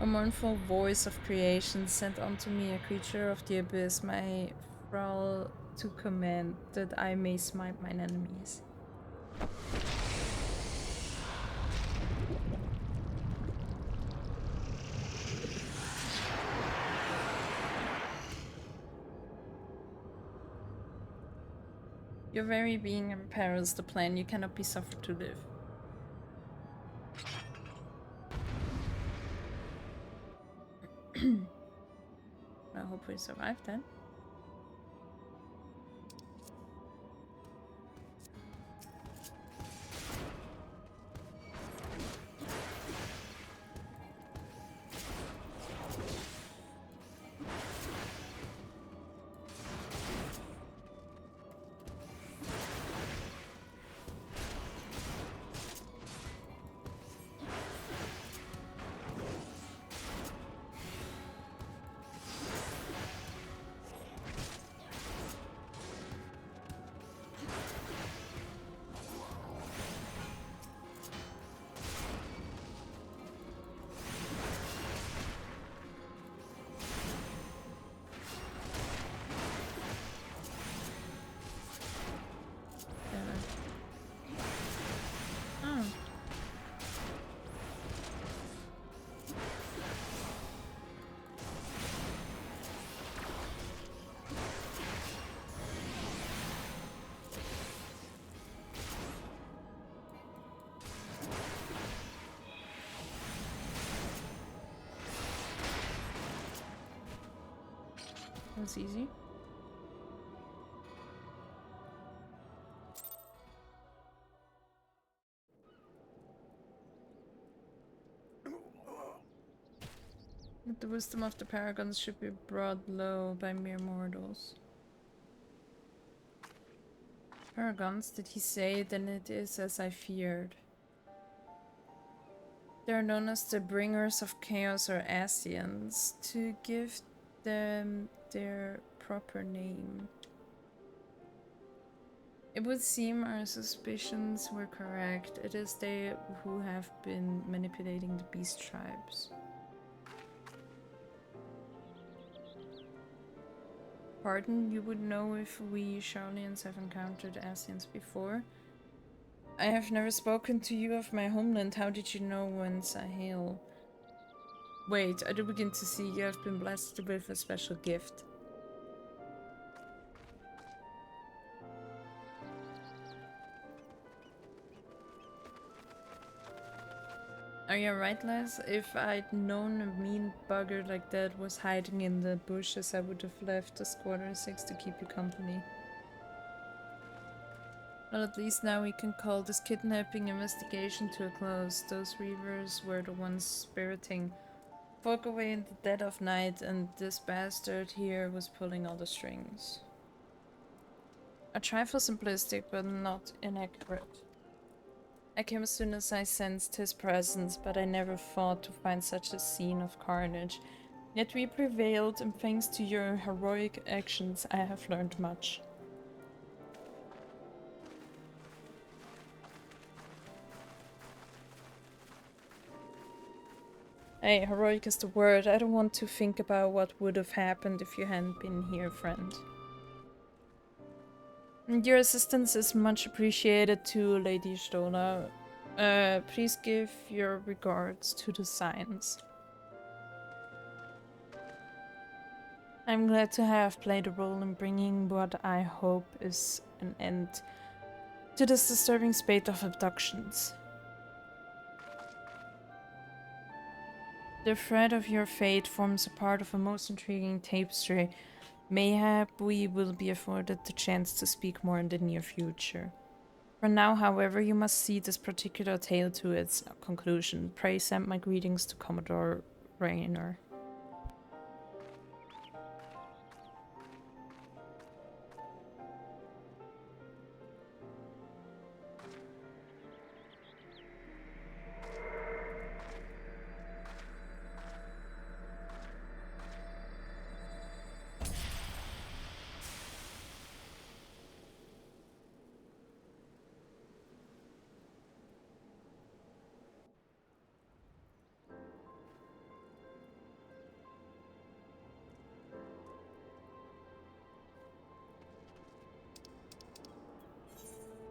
S1: A mournful voice of creation sent unto me a creature of the abyss, my thrall to command, that I may smite mine enemies. Your very being imperils the plan. You cannot be suffered to live. I hope we survive then. That's easy. That the wisdom of the paragons should be brought low by mere mortals. Paragons, did he say? Then it is as I feared. They are known as the bringers of chaos or Asians, to give them their proper name. It would seem our suspicions were correct. It is they who have been manipulating the beast tribes. Pardon, you would know if we Charlians have encountered Asians before? I have never spoken to you of my homeland. How did you know whence I hail? Wait, I do begin to see you have been blessed with a special gift. Are you right, Les? If I'd known a mean bugger like that was hiding in the bushes, I would have left the Squadron 6 to keep you company. Well, at least now we can call this kidnapping investigation to a close. Those reavers were the ones spiriting folk away in the dead of night, and this bastard here was pulling all the strings. A trifle simplistic, but not inaccurate. I came as soon as I sensed his presence, but I never thought to find such a scene of carnage. Yet we prevailed, and thanks to your heroic actions, I have learned much. Hey, heroic is the word. I don't want to think about what would have happened if you hadn't been here, friend. And your assistance is much appreciated too, Lady Stola. Please give your regards to the signs. I'm glad to have played a role in bringing what I hope is an end to this disturbing spate of abductions. The thread of your fate forms a part of a most intriguing tapestry. Mayhap we will be afforded the chance to speak more in the near future. For now, however, you must see this particular tale to its conclusion. Pray send my greetings to Commodore Raynor.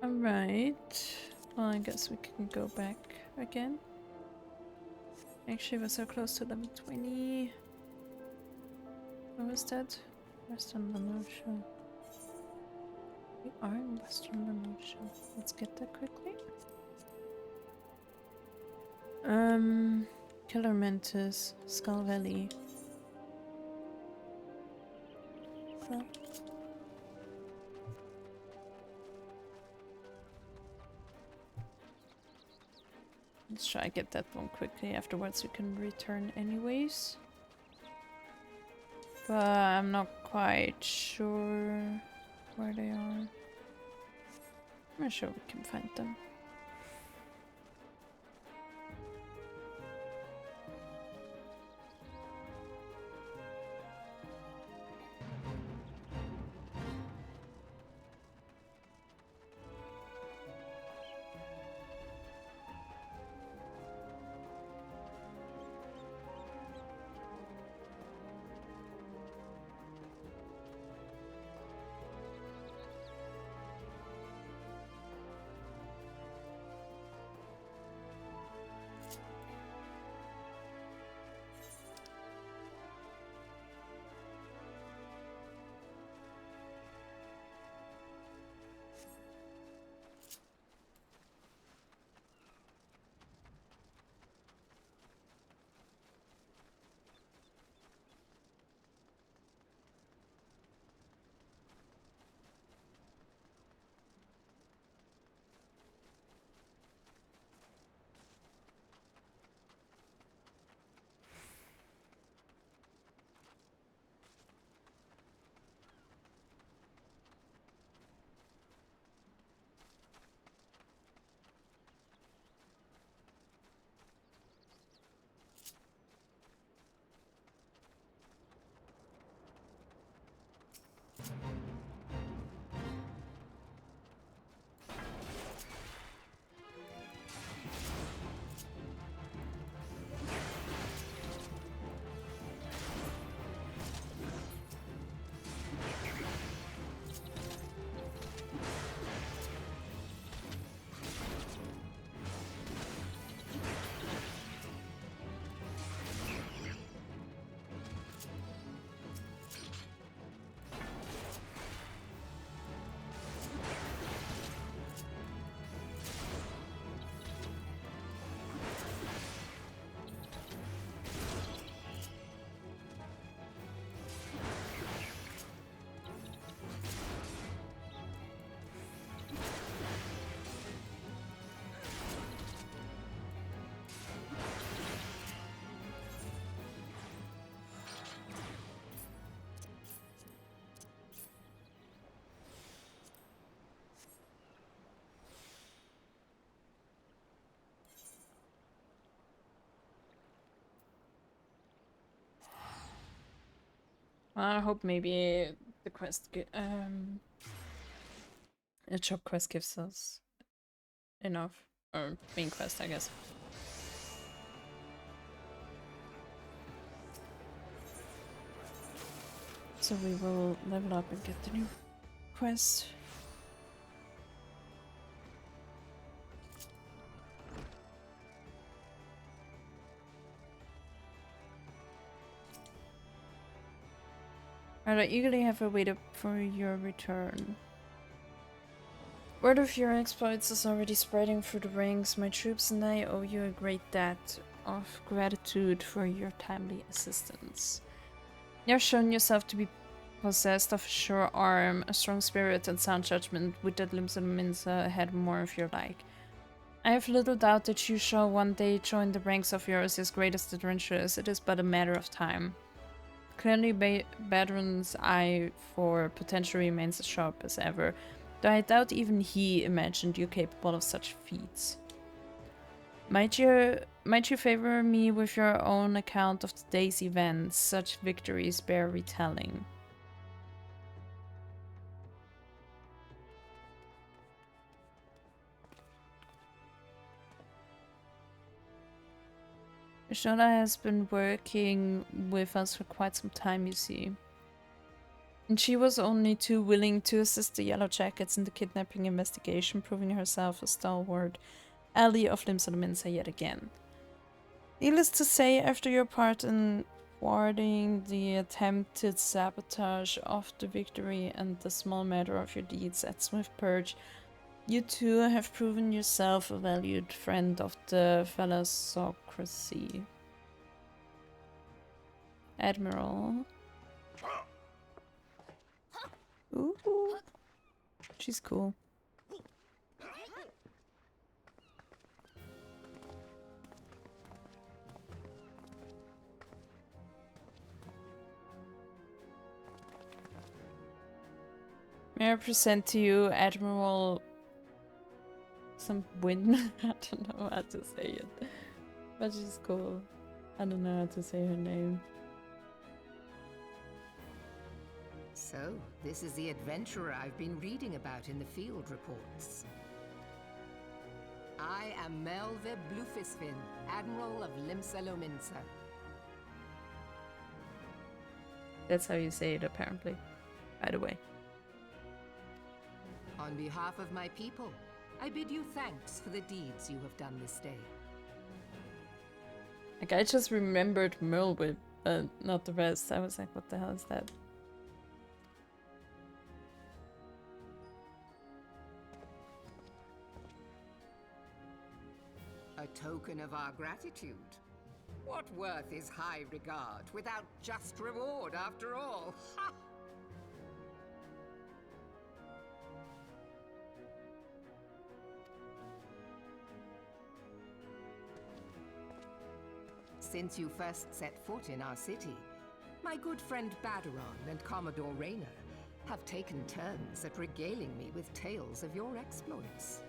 S1: Alright. Well, I guess we can go back again. Actually, we're so close to level 20. Where was that? Western Lanosha. We are in Western Lanosha. Let's get there quickly. Killer Mantis, Skull Valley. So. Let's try to get that one quickly. Afterwards, we can return anyways. But I'm not quite sure where they are. I'm sure we can find them. I hope maybe the quest, a job quest gives us enough, or main quest, I guess. So we will level up and get the new quest. I eagerly have awaited for your return. Word of your exploits is already spreading through the ranks. My troops and I owe you a great debt of gratitude for your timely assistance. You have shown yourself to be possessed of a sure arm, a strong spirit, and sound judgment. Would that Limsa Lominsa had more of your like. I have little doubt that you shall one day join the ranks of Eurasia's greatest adventurers. It is but a matter of time. Clearly, Baderon's eye for potential remains as sharp as ever, though I doubt even he imagined you capable of such feats. Might you favor me with your own account of today's events? Such victories bear retelling. Shona has been working with us for quite some time, you see. And she was only too willing to assist the Yellow Jackets in the kidnapping investigation, proving herself a stalwart ally of Limsa Lominsa yet again. Needless to say, after your part in thwarting the attempted sabotage of the victory and the small matter of your deeds at Swiftperch, you too have proven yourself a valued friend of the thalassocracy. Admiral. Ooh, she's cool. May I present to you Admiral some win? I don't know how to say it, but she's cool. I don't know how to say her name.
S2: So, this is the adventurer I've been reading about in the field reports. I am Merlwyb Baderon, Admiral of Limsa Lominsa.
S1: That's how you say it, apparently. By the way.
S2: On behalf of my people, I bid you thanks for the deeds you have done this day.
S1: Like, I just remembered Merlwyb, but not the rest. I was like, what the hell is that?
S2: A token of our gratitude. What worth is high regard without just reward after all? Ha! Since you first set foot in our city, my good friend Baderon and Commodore Rayner have taken turns at regaling me with tales of your exploits.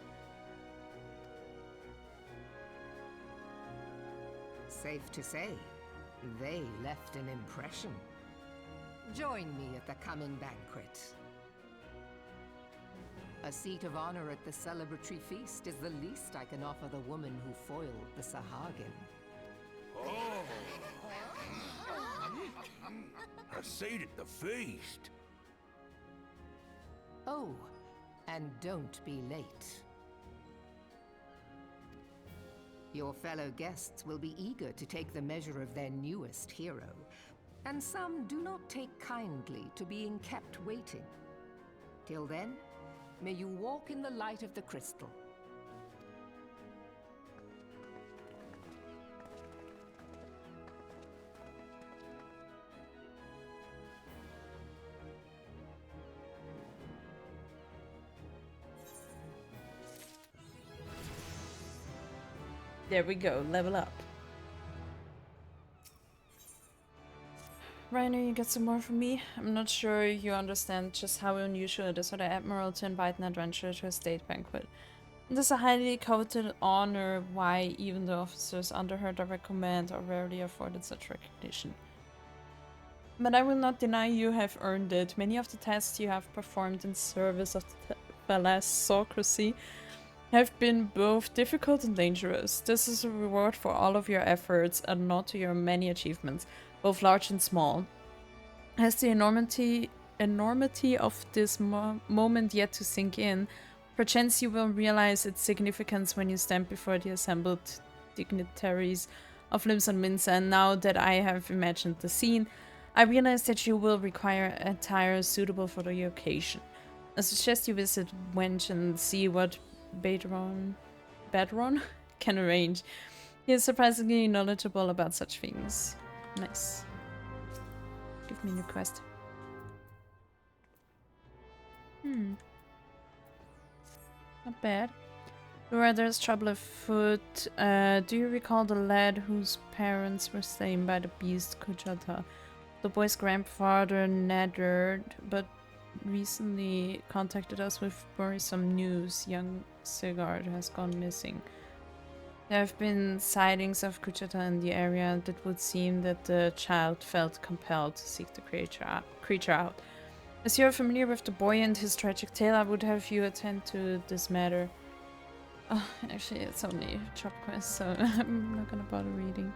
S2: Safe to say, they left an impression. Join me at the coming banquet. A seat of honor at the celebratory feast is the least I can offer the woman who foiled the Sahagin.
S3: Oh! A seat at the feast!
S2: Oh, and don't be late. Your fellow guests will be eager to take the measure of their newest hero, and some do not take kindly to being kept waiting. Till then, may you walk in the light of the crystal.
S1: There we go, level up. Reiner, you get some more from me? I'm not sure you understand just how unusual it is for the Admiral to invite an adventurer to a state banquet. It is a highly coveted honor, why even the officers under her direct command are rarely afforded such recognition. But I will not deny you have earned it. Many of the tasks you have performed in service of the thalassocracy have been both difficult and dangerous. This is a reward for all of your efforts and not to your many achievements, both large and small. Has the enormity of this moment yet to sink in? Perchance you will realize its significance when you stand before the assembled dignitaries of Limsa Lominsa, and now that I have imagined the scene, I realize that you will require attire suitable for the occasion. I suggest you visit Wench and see what Baderon can arrange. He is surprisingly knowledgeable about such things. Nice. Give me a new quest. Not bad. Where there's trouble afoot, do you recall the lad whose parents were slain by the beast Kujata? The boy's grandfather Nedard, but recently contacted us with worrisome news. Young Sigurd has gone missing. There have been sightings of Kujata in the area that would seem that the child felt compelled to seek the creature out. As you are familiar with the boy and his tragic tale, I would have you attend to this matter. Oh, actually, it's only Jobquests, so I'm not gonna bother reading.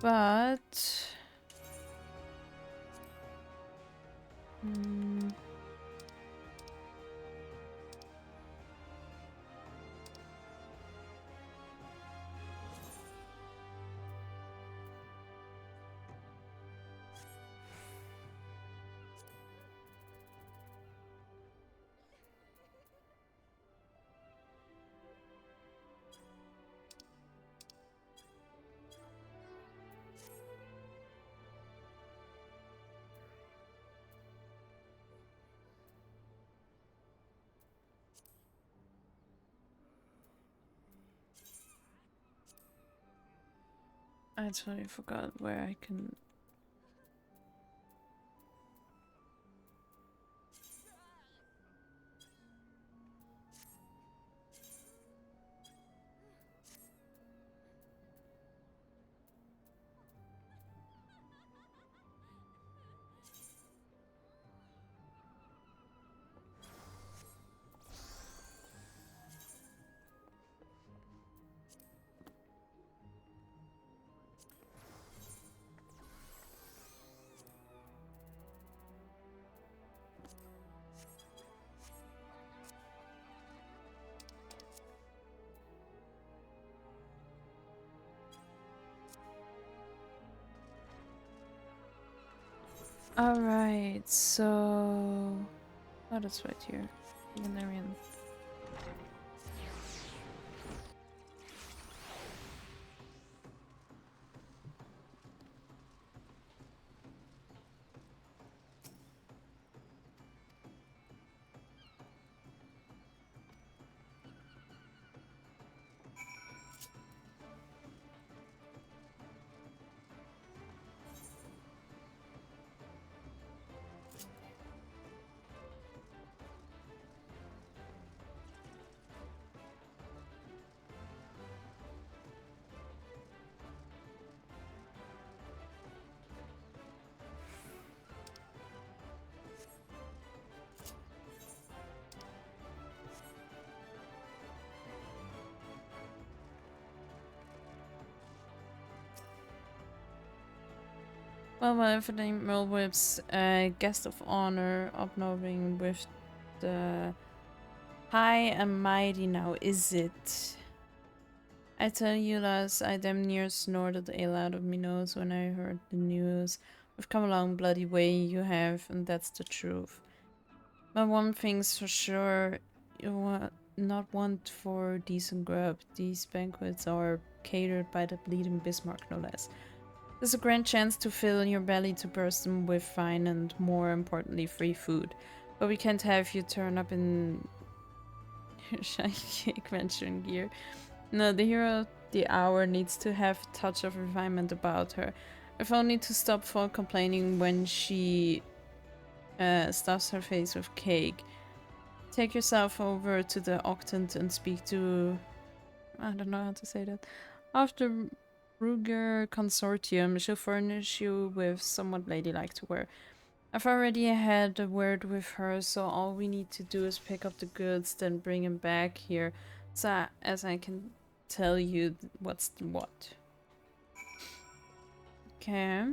S1: But... I totally forgot where I can... Alright, so... Oh, that's right here. Lunarian. Well, for the Merlwyb's guest of honor, uploading with the high and mighty now, is it? I tell you, lass, I damn near snorted the ale out of me nose when I heard the news. We've come a long bloody way, you have, and that's the truth. But one thing's for sure, you not want for decent grub. These banquets are catered by the bleeding Bismarck, no less. There's a grand chance to fill your belly to bursting with fine and, more importantly, free food. But we can't have you turn up in shiny cake venturing gear. No, the hero of the hour needs to have a touch of refinement about her. If only to stop for complaining when she stuffs her face with cake. Take yourself over to the octant and speak to... I don't know how to say that. After Kruger Consortium. She'll furnish you with somewhat ladylike to wear. I've already had a word with her, so all we need to do is pick up the goods, then bring them back here, so as I can tell you what's what. Okay.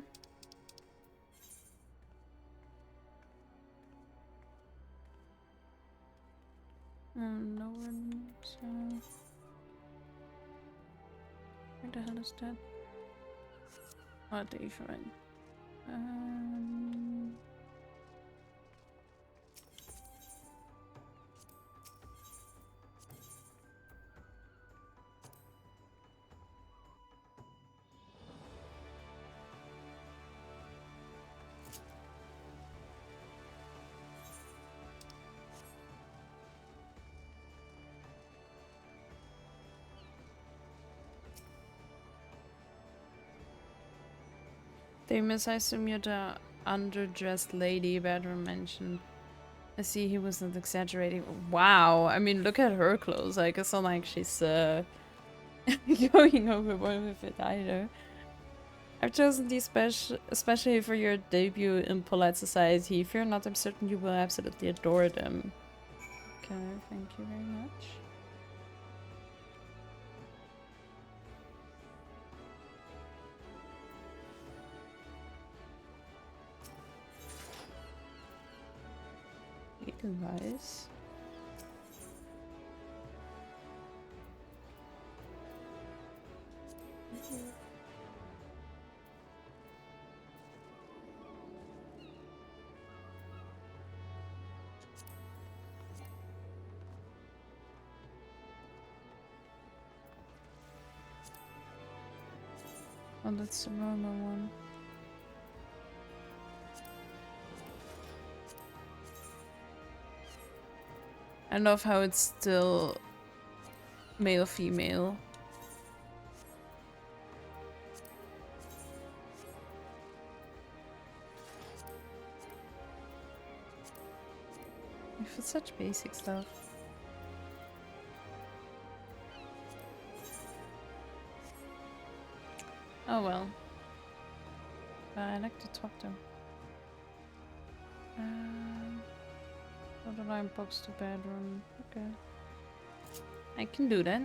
S1: No one. So where the hell is that? Oh, Dave, right. Damus, I assume you're the underdressed lady Baderon mentioned. I see he wasn't exaggerating. Wow, I mean, look at her clothes. Like, it's not like she's going overboard with it either. I've chosen these especially for your debut in polite society. Fear not, I'm certain you will absolutely adore them. Okay, thank you very much. Device. Oh, that's the normal one. I love how it's still male-female. For such basic stuff. Oh well. I like to talk to him. Borderline box to bedroom. Okay. I can do that.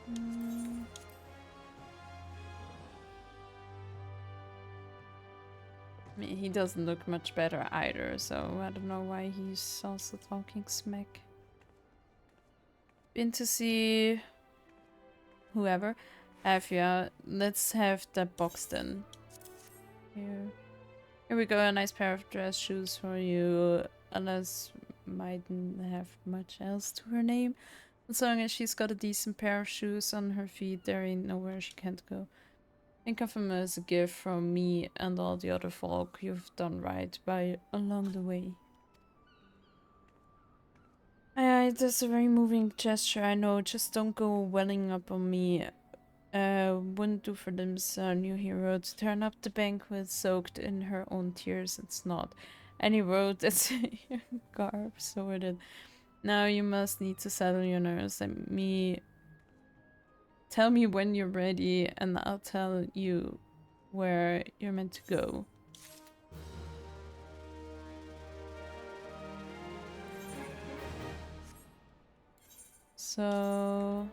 S1: I mean, he doesn't look much better either, so I don't know why he's also talking smack. Been to see whoever. Afia, let's have that box then. Here we go, a nice pair of dress shoes for you. Unless mightn't have much else to her name. As long as she's got a decent pair of shoes on her feet, there ain't nowhere she can't go. Think of him as a gift from me and all the other folk you've done right by along the way. That's a very moving gesture, I know. Just don't go welling up on me. Wouldn't do for Limsa, new hero, to turn up the banquet soaked in her own tears. It's not. Any road that's garb sorted. Now you must need to settle your nerves. Tell me when you're ready, and I'll tell you where you're meant to go. So...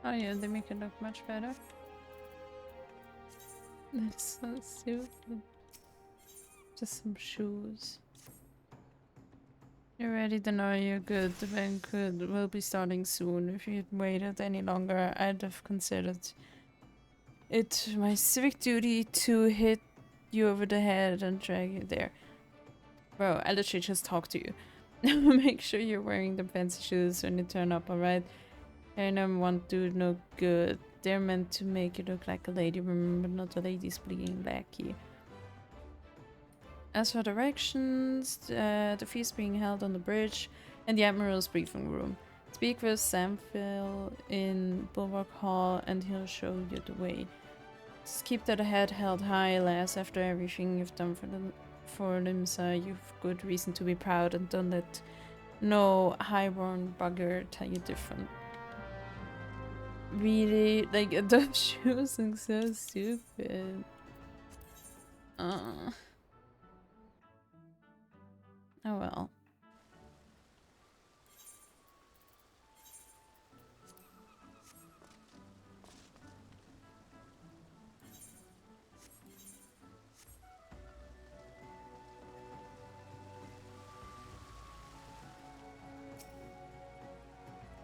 S1: oh yeah, they make it look much better. That's so stupid. Just some shoes. You're ready to know you're good. The banquet will be starting soon. If you'd waited any longer, I'd have considered it my civic duty to hit you over the head and drag you there. Bro, I literally just talked to you. Make sure you're wearing the fancy shoes when you turn up, alright? Carrying them won't do no good. They're meant to make you look like a lady, remember, not a lady's bleeding lackey. As for directions, the feast being held on the bridge and the Admiral's briefing room. Speak with Samphil in Bulwark Hall and he'll show you the way. Just keep that head held high, lass. After everything you've done for Limsa, you've good reason to be proud, and don't let no highborn bugger tell you different. Really, like, those shoes look so stupid. Oh well.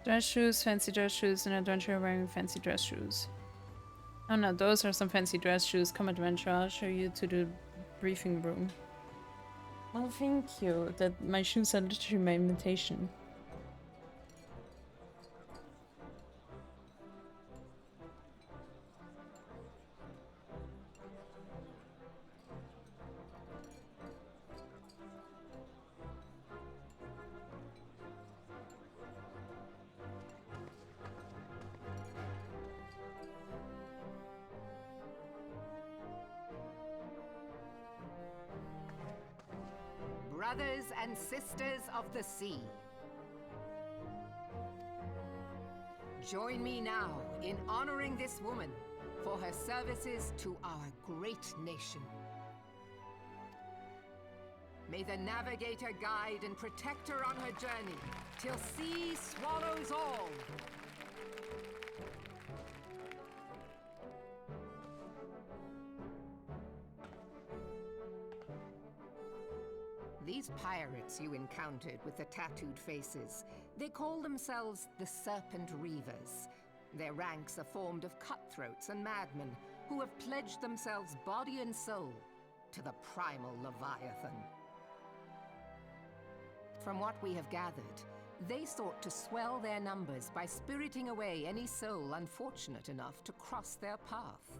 S1: Dress shoes, fancy dress shoes, and adventure wearing fancy dress shoes. Oh no, those are some fancy dress shoes. Come adventure, I'll show you to the briefing room. Well, thank you. That my shoes are literally my invitation.
S2: Brothers and sisters of the sea, join me now in honoring this woman for her services to our great nation. May the navigator guide and protect her on her journey till sea swallows all. These pirates you encountered with the tattooed faces, they call themselves the Serpent Reavers. Their ranks are formed of cutthroats and madmen who have pledged themselves body and soul to the primal Leviathan. From what we have gathered, they sought to swell their numbers by spiriting away any soul unfortunate enough to cross their path.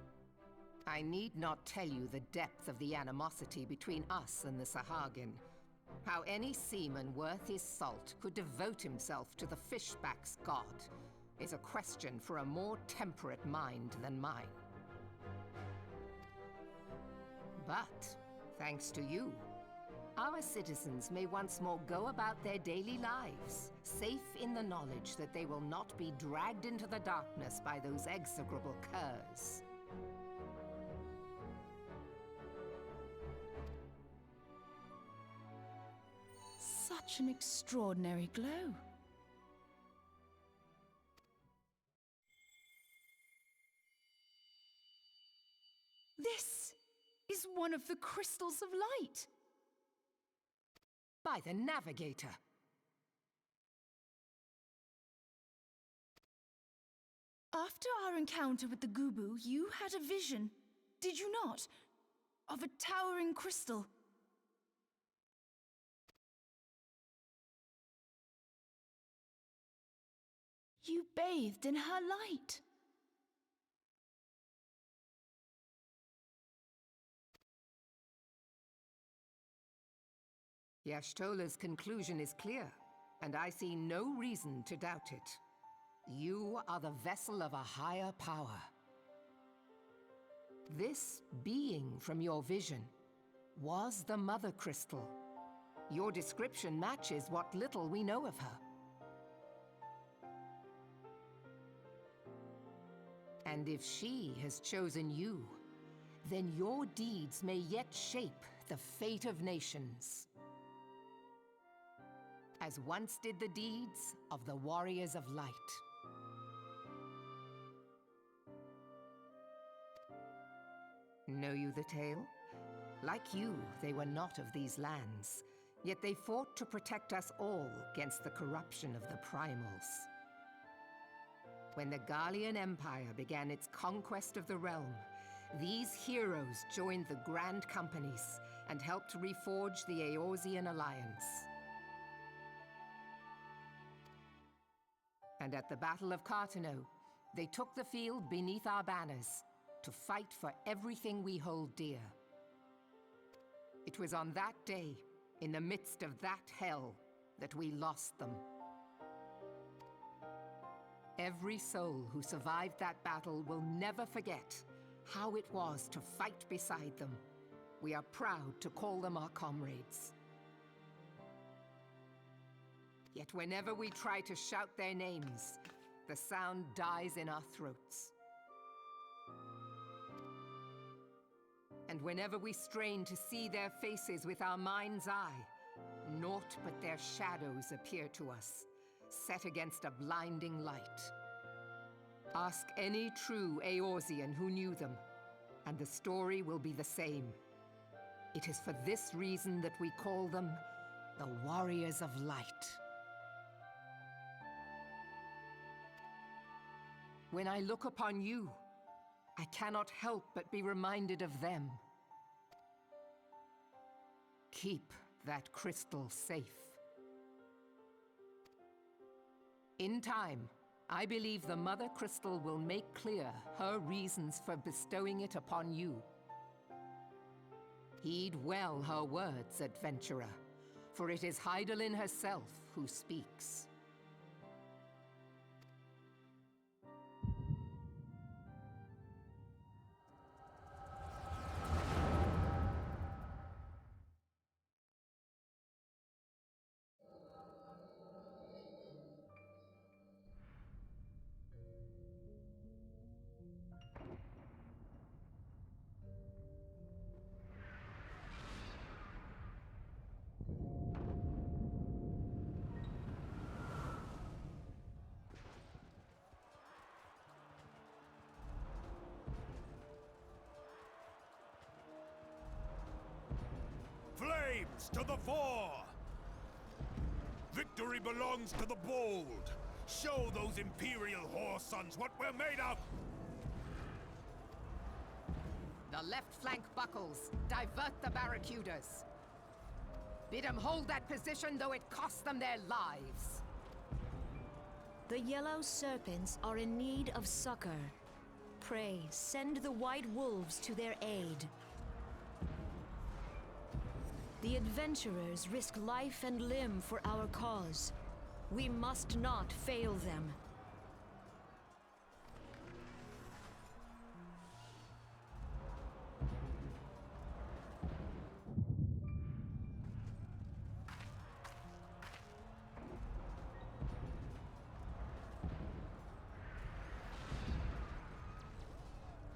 S2: I need not tell you the depth of the animosity between us and the Sahagin. How any seaman worth his salt could devote himself to the fishback's god is a question for a more temperate mind than mine. But, thanks to you, our citizens may once more go about their daily lives, safe in the knowledge that they will not be dragged into the darkness by those execrable curs.
S4: Such an extraordinary glow. This is one of the crystals of light.
S2: By the navigator.
S4: After our encounter with the Gubu, you had a vision, did you not? Of a towering crystal. You bathed in her light.
S2: Y'shtola's conclusion is clear, and I see no reason to doubt it. You are the vessel of a higher power. This being from your vision was the Mother Crystal. Your description matches what little we know of her. And if she has chosen you, then your deeds may yet shape the fate of nations. As once did the deeds of the Warriors of Light. Know you the tale? Like you, they were not of these lands, yet they fought to protect us all against the corruption of the Primals. When the Garlean Empire began its conquest of the realm, these heroes joined the Grand Companies and helped reforge the Eorzean Alliance. And at the Battle of Cartano, they took the field beneath our banners to fight for everything we hold dear. It was on that day, in the midst of that hell, that we lost them. Every soul who survived that battle will never forget how it was to fight beside them. We are proud to call them our comrades. Yet whenever we try to shout their names, the sound dies in our throats. And whenever we strain to see their faces with our mind's eye, naught but their shadows appear to us, set against a blinding light. Ask any true Eorzean who knew them, and the story will be the same. It is for this reason that we call them the Warriors of Light. When I look upon you, I cannot help but be reminded of them. Keep that crystal safe. In time, I believe the Mother Crystal will make clear her reasons for bestowing it upon you. Heed well her words, adventurer, for it is Hydaelyn herself who speaks.
S3: Flames to the fore! Victory belongs to the bold. Show those Imperial whoresons what we're made of!
S2: The left flank buckles. Divert the barracudas. Bid them hold that position, though it costs them their lives.
S5: The Yellow Serpents are in need of succor. Pray, send the White Wolves to their aid. The adventurers risk life and limb for our cause. We must not fail them.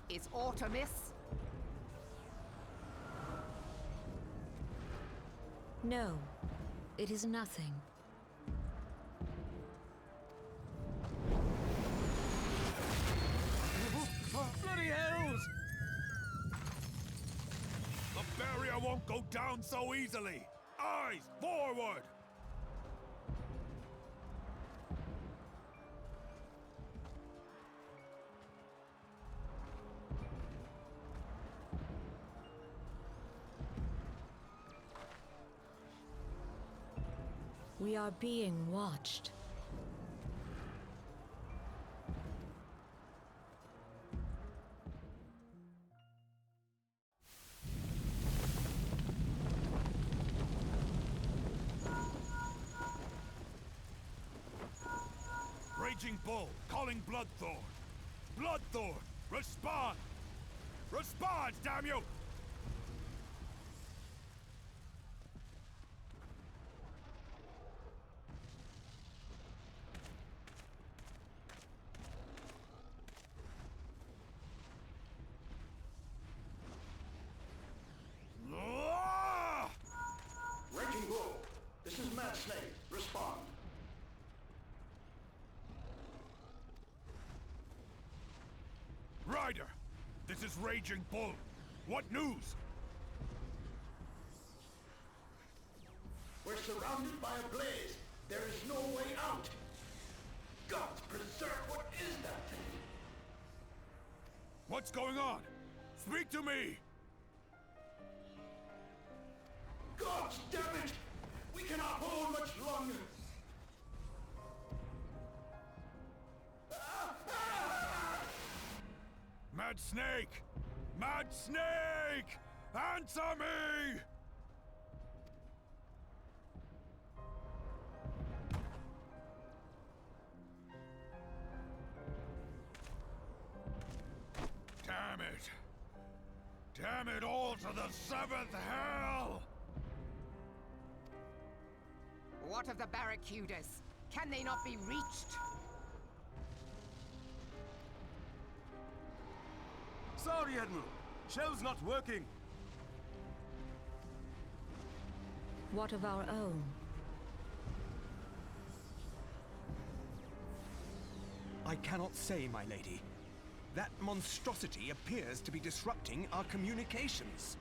S2: Is aught amiss?
S5: No, it is nothing.
S3: Bloody hells! The barrier won't go down so easily! Eyes forward!
S5: We are being watched.
S3: Raging Bull, calling Bloodthorn. Bloodthorn, respond! Respond, damn you!
S6: Raging Bull, this is Mad Snake. Respond.
S3: Ryder, this is Raging Bull. What news?
S6: We're surrounded by a blaze. There is no way out. Gods preserve, what is that thing?
S3: What's going on? Speak to me!
S6: Gods damn it! We cannot hold much longer.
S3: Mad Snake! Mad Snake! Answer me! Damn it! the seventh hell!
S2: What of the barracudas? Can they not be reached?
S7: Sorry, Admiral. Shell's not working.
S5: What of our own?
S8: I cannot say, my lady. That monstrosity appears to be disrupting our communications.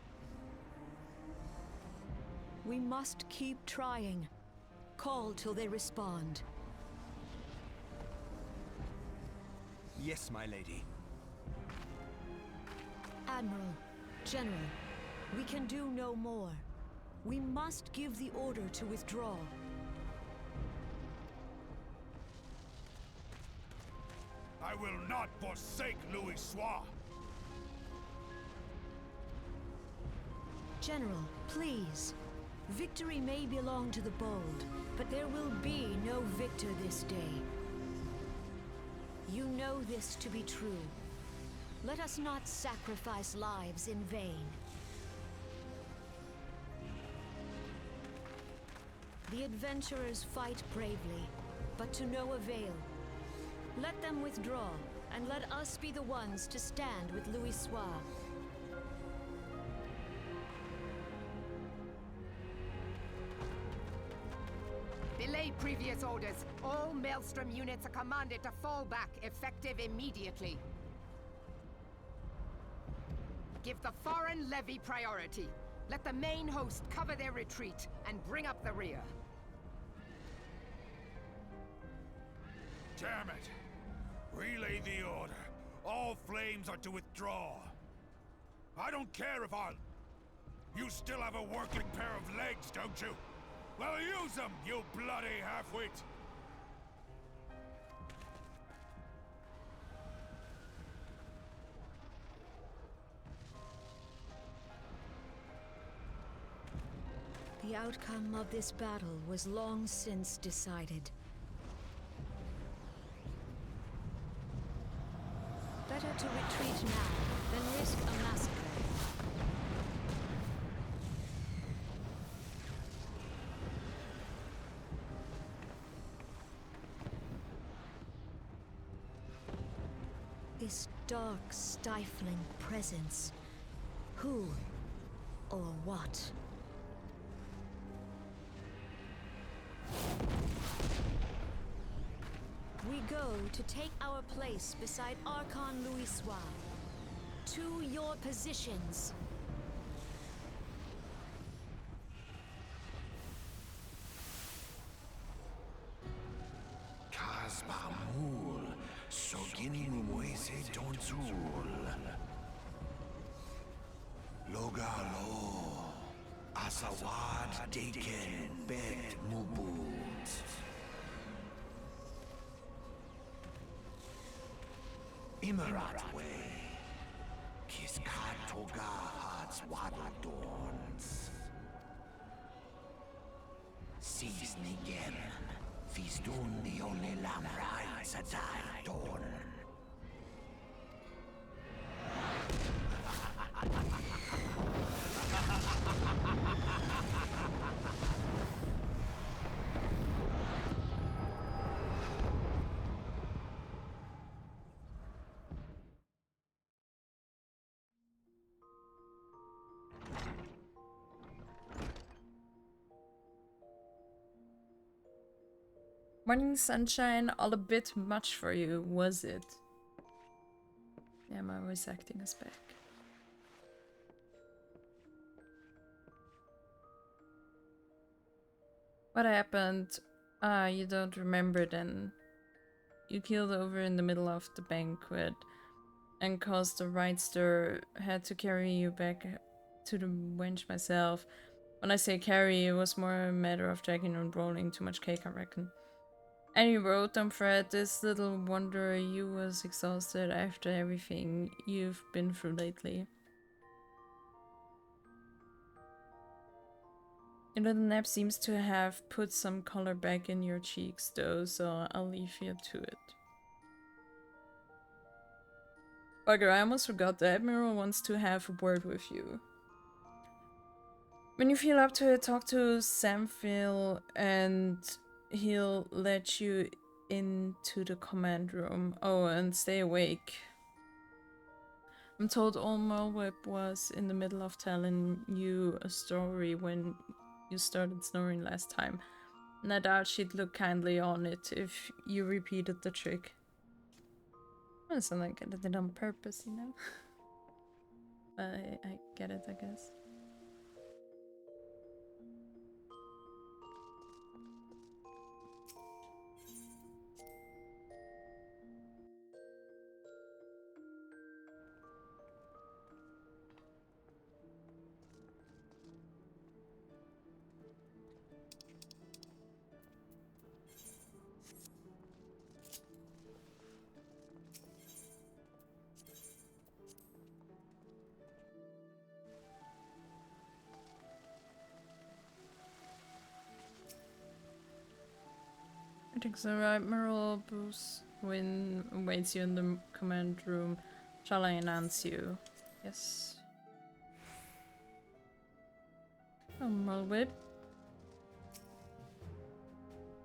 S5: We must keep trying. Call till they respond.
S8: Yes, my lady.
S5: Admiral, General, we can do no more. We must give the order to withdraw.
S3: I will not forsake Louis Soir.
S5: General, please. Victory may belong to the bold, but there will be no victor this day. You know this to be true. Let us not sacrifice lives in vain. The adventurers fight bravely, but to no avail. Let them withdraw, and let us be the ones to stand with Louis Soir.
S2: Belay previous orders. All Maelstrom units are commanded to fall back, effective immediately. Give the foreign levy priority. Let the main host cover their retreat and bring up the rear.
S3: Damn it! Relay the order. All flames are to withdraw. I don't care if I'll... You still have a working pair of legs, don't you? Well, use them, you bloody half-wit!
S5: The outcome of this battle was long since decided. Better to retreat now than risk a massacre. This dark, stifling presence. Who or what? We go to take our place beside Archon Louis Soir. To your positions.
S6: Kasbamul, Soginin Wese Donzul. Logalo, Asawad Daken Bet Mubut. Imaratwe, Kiskatoga Hats Wadadorns. Sees Nigem, Fistun the only Lamrai Sadai Dorn.
S1: Morning sunshine, all a bit much for you, was it? Yeah, my voice acting is back. What happened? Ah, you don't remember then. You keeled over in the middle of the banquet and caused a right stir. Had to carry you back to the wench myself. When I say carry, it was more a matter of dragging and rolling. Too much cake, I reckon. And you wrote them, Fred. This little wonder you was exhausted after everything you've been through lately. Your little nap seems to have put some color back in your cheeks though, so I'll leave you to it. Bugger, I almost forgot. The Admiral wants to have a word with you. When you feel up to it, talk to Samphil and he'll let you into the command room. Oh, and stay awake. I'm told old Merlwyb was in the middle of telling you a story when you started snoring last time. And I doubt she'd look kindly on it if you repeated the trick. Well, it's not like I did it on purpose, you know? But I get it, I guess. I think so, right? Merlwyb waits you in the command room. Shall I announce you? Yes. Oh, Merlwyb.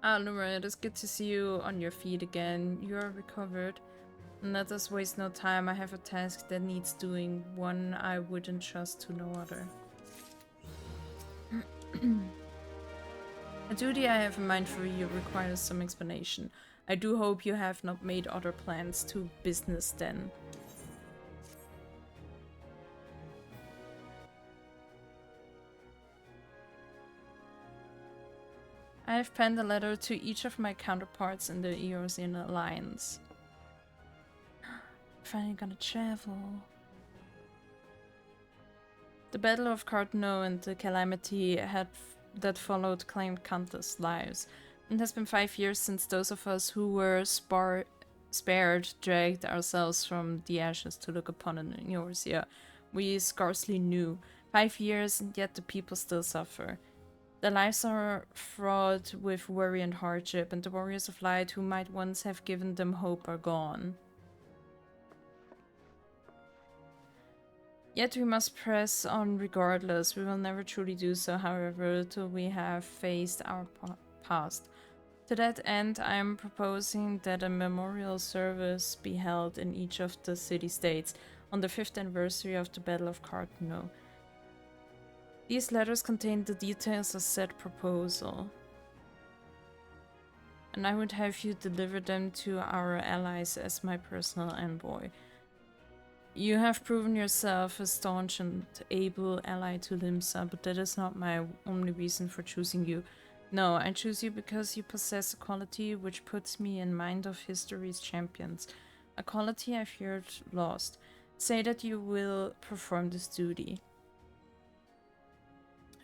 S1: Ah, Laura, it is good to see you on your feet again. You are recovered. And let us waste no time. I have a task that needs doing. One I wouldn't trust to no other. A duty I have in mind for you requires some explanation. I do hope you have not made other plans to business then. I have penned a letter to each of my counterparts in the Eorzean Alliance. Finally gonna travel. The Battle of Cartno and the calamity that followed claimed countless lives. It has been 5 years since those of us who were spared dragged ourselves from the ashes to look upon an Eorzea we scarcely knew. 5 years, and yet the people still suffer. Their lives are fraught with worry and hardship, and the warriors of light who might once have given them hope are gone. Yet we must press on regardless. We will never truly do so, however, till we have faced our past. To that end, I am proposing that a memorial service be held in each of the city-states on the 5th anniversary of the Battle of Cartno. These letters contain the details of said proposal, and I would have you deliver them to our allies as my personal envoy. You have proven yourself a staunch and able ally to Limsa, but that is not my only reason for choosing you. No, I choose you because you possess a quality which puts me in mind of history's champions. A quality I feared lost. Say that you will perform this duty.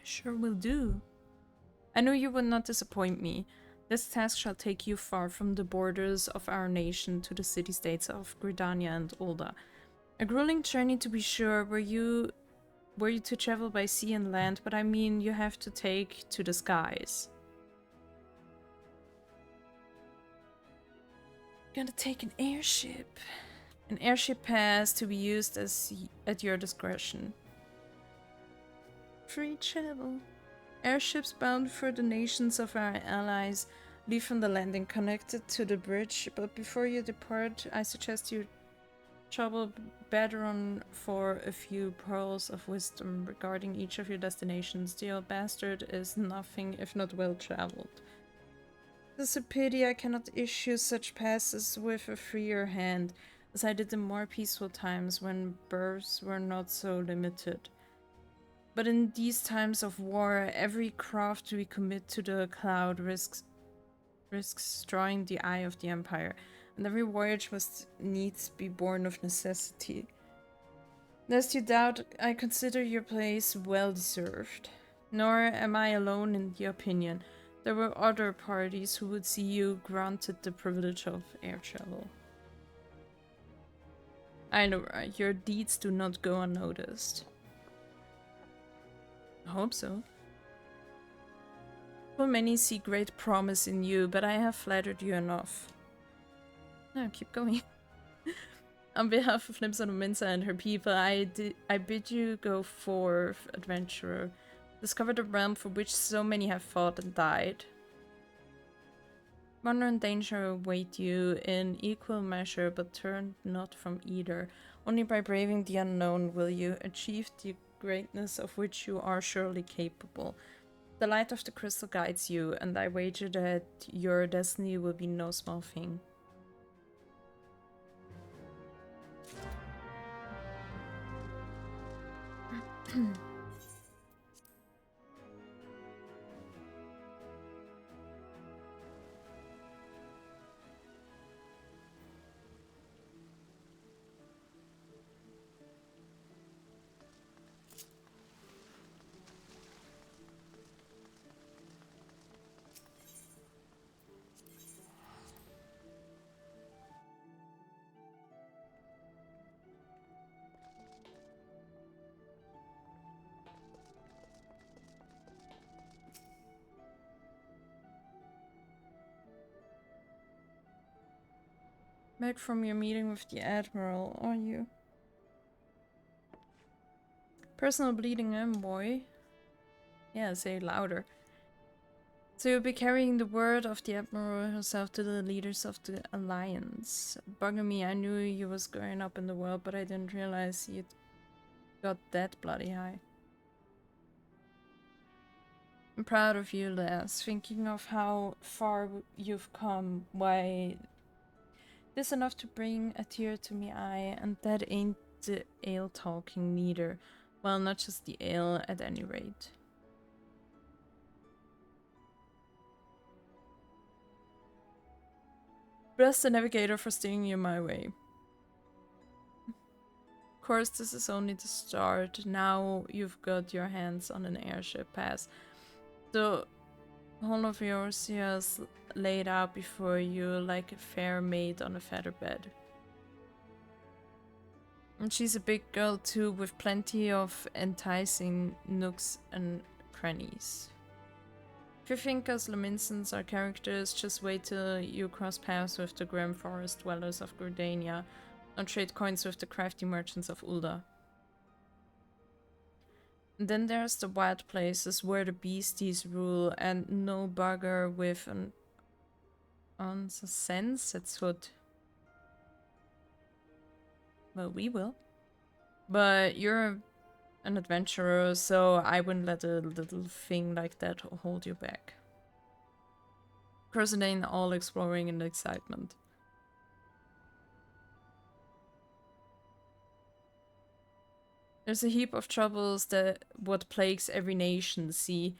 S1: Sure will do. I knew you would not disappoint me. This task shall take you far from the borders of our nation to the city-states of Gridania and Ulda. A grueling journey, to be sure. Were you to travel by sea and land, but I mean you have to take to the skies. You're gonna take an airship. An airship pass to be used at your discretion. Free travel. Airships bound for the nations of our allies leave from the landing connected to the bridge, but before you depart, I suggest you trouble Baderon for a few pearls of wisdom regarding each of your destinations. The old bastard is nothing if not well traveled. It's a pity I cannot issue such passes with a freer hand, as I did in more peaceful times when berths were not so limited. But in these times of war, every craft we commit to the cloud risks destroying the eye of the Empire, and every voyage must needs be born of necessity. Lest you doubt, I consider your place well deserved. Nor am I alone in the opinion. There were other parties who would see you granted the privilege of air travel. I know, right? Your deeds do not go unnoticed. I hope so. For many see great promise in you, but I have flattered you enough. No, keep going. On behalf of Limsa Lominsa and her people, I bid you go forth, adventurer. Discover the realm for which so many have fought and died. Wonder and danger await you in equal measure, but turn not from either. Only by braving the unknown will you achieve the greatness of which you are surely capable. The light of the crystal guides you, and I wager that your destiny will be no small thing. Back from your meeting with the Admiral, are you? Personal bleeding envoy? Yeah, say it louder. So you'll be carrying the word of the Admiral herself to the leaders of the Alliance. Bugging me, I knew you was growing up in the world, but I didn't realize you'd got that bloody high. I'm proud of you, Les. Thinking of how far you've come, why... This enough to bring a tear to me eye, and that ain't the ale talking neither. Well, not just the ale, at any rate. Bless the navigator for steering you my way. Of course, this is only the start. Now you've got your hands on an airship pass. The whole of Eorzea's laid out before you like a fair maid on a feather bed. And she's a big girl too, with plenty of enticing nooks and crannies. If you think us Lominsans are characters, just wait till you cross paths with the grim forest dwellers of Gordania and trade coins with the crafty merchants of Ulda. And then there's the wild places where the beasties rule, and no bugger with an ounce of sense sets foot. Well, we will. But you're an adventurer, so I wouldn't let a little thing like that hold you back. Of course, it ain't all exploring and excitement. There's a heap of troubles that what plagues every nation, see.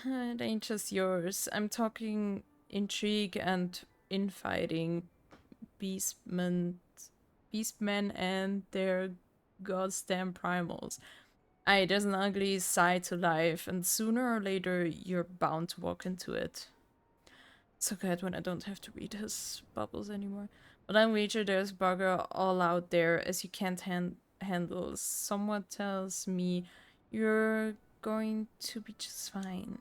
S1: It ain't just yours. I'm talking intrigue and infighting, beastmen and their goddamn primals. Aye, there's an ugly side to life, and sooner or later you're bound to walk into it. So glad when I don't have to read his bubbles anymore. But I wager there's bugger all out there as you can't handle. Someone tells me you're going to be just fine.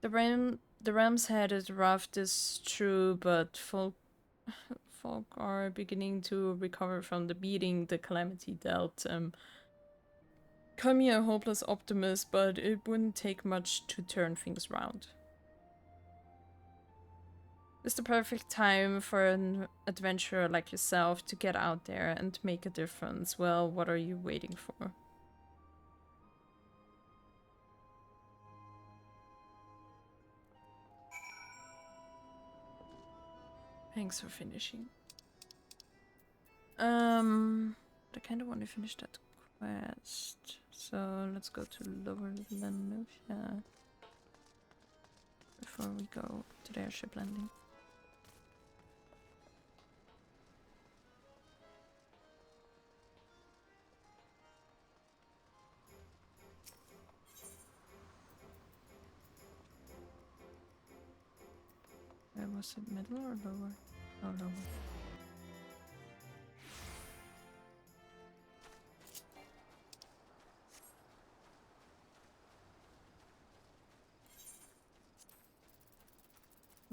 S1: The realm's head is rough, this true, but folk are beginning to recover from the beating the calamity dealt. Call me a hopeless optimist, but it wouldn't take much to turn things round. It's the perfect time for an adventurer like yourself to get out there and make a difference. Well, what are you waiting for? Thanks for finishing. But I kind of want to finish that quest. So let's go to Lower Lanusha before we go to the airship landing. Was it middle or lower? Oh, lower.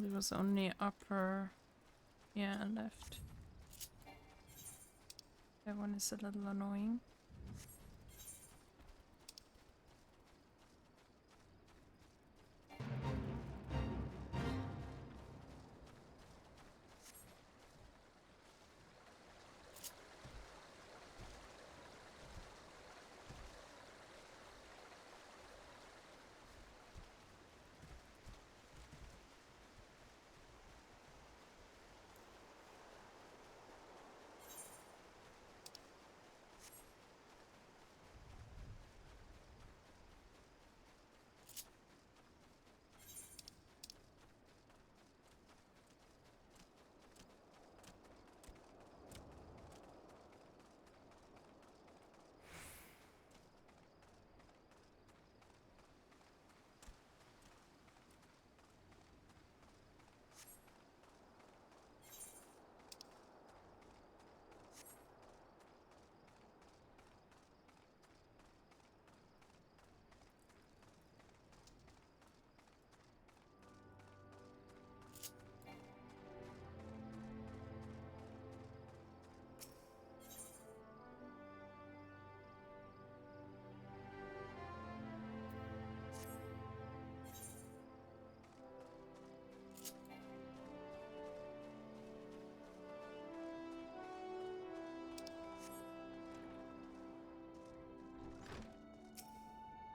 S1: It was only upper, yeah, left. That one is a little annoying.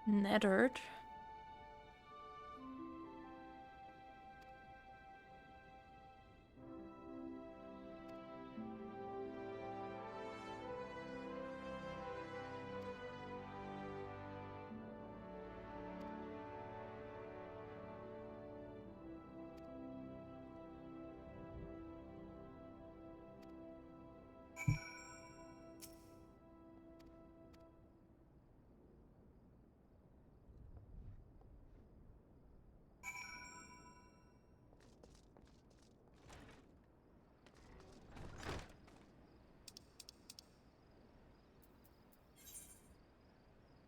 S1: Nettered.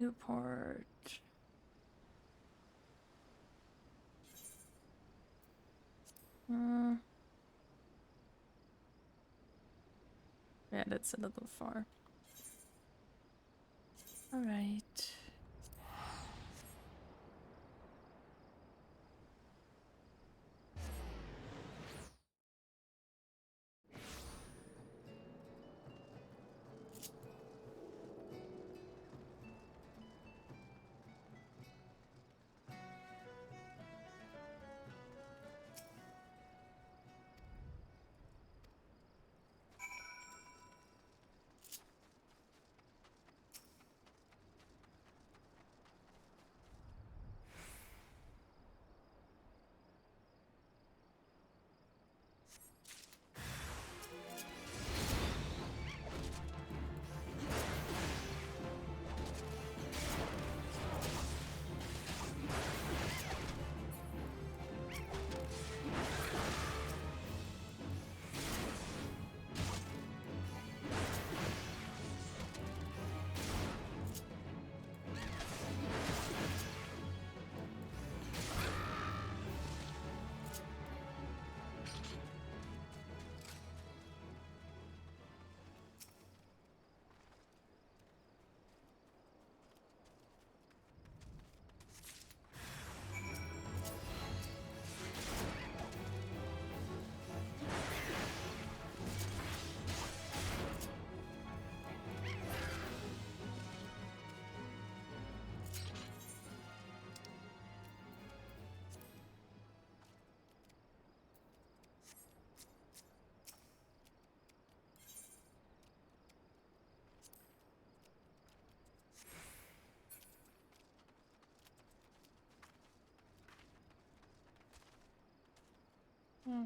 S1: Newport. Yeah, that's a little far. All right. Hmm.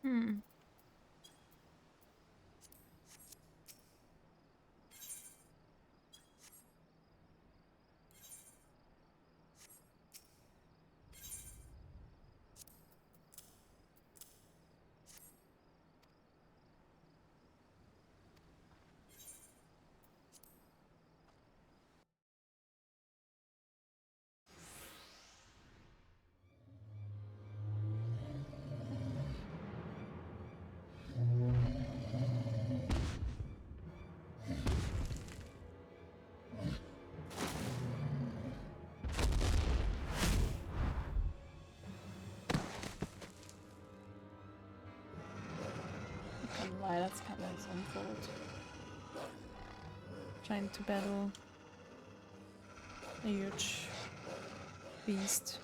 S1: Hmm. Can't lie, that's kind of his own fault. Trying to battle a huge beast.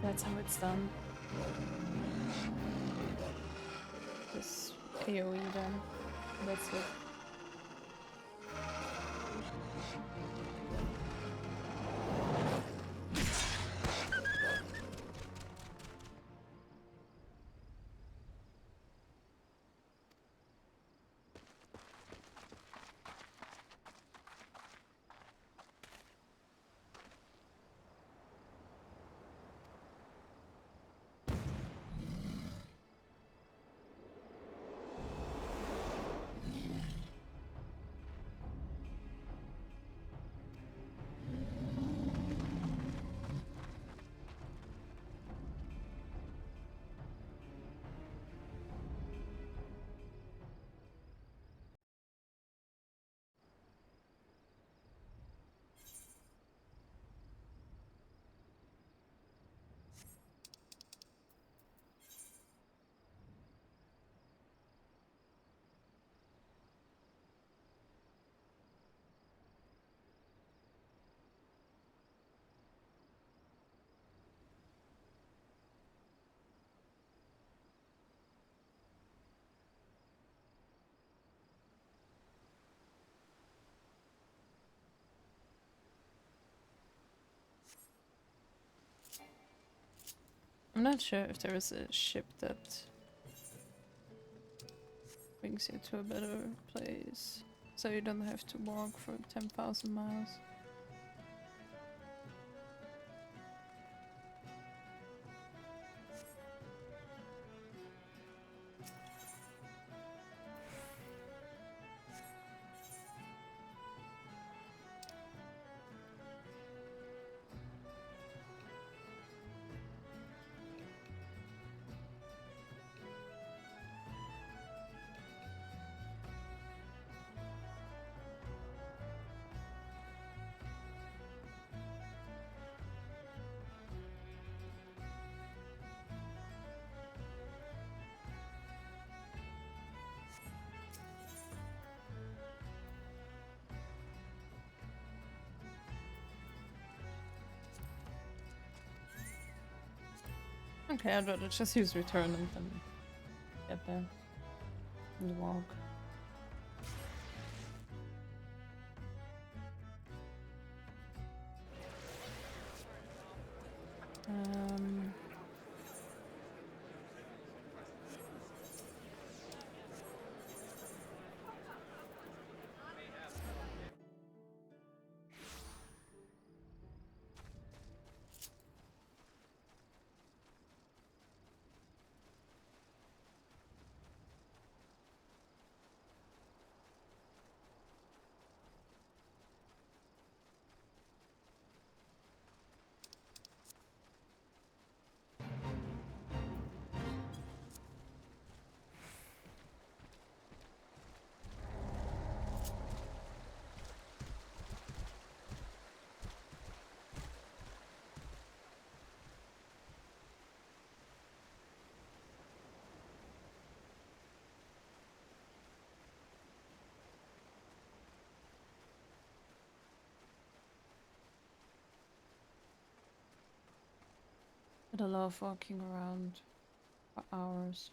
S1: That's how it's done. This AoE then. That's it. I'm not sure if there is a ship that brings you to a better place, so you don't have to walk for 10,000 miles. Okay, I'd rather just use return and then get there and walk. But I love walking around for hours.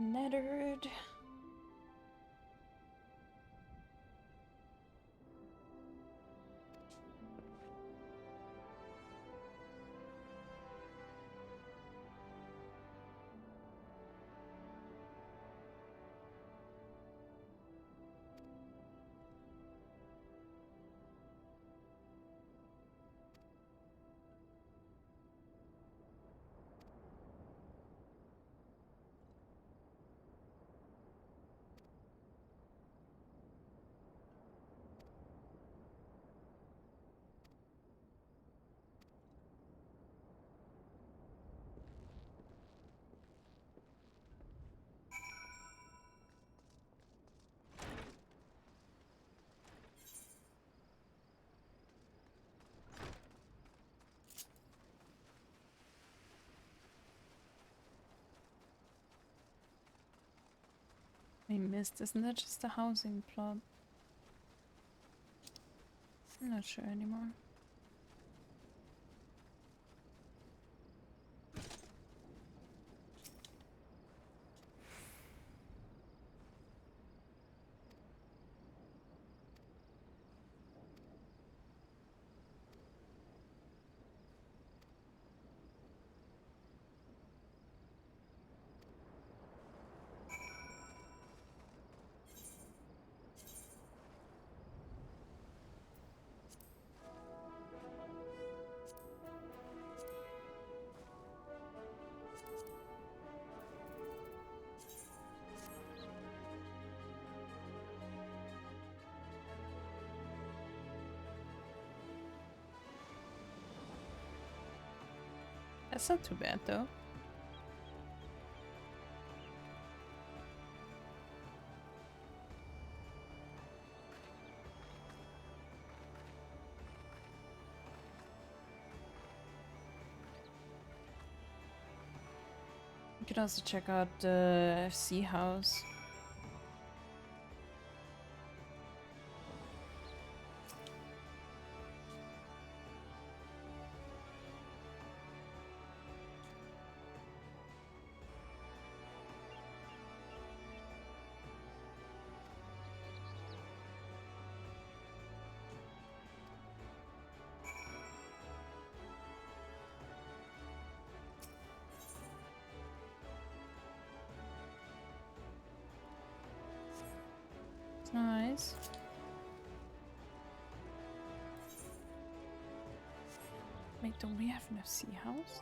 S1: Nettered. We missed. Isn't that just a housing plot? I'm not sure anymore. That's not too bad though. You could also check out the FC house. Nice. Wait, don't we have an FC house?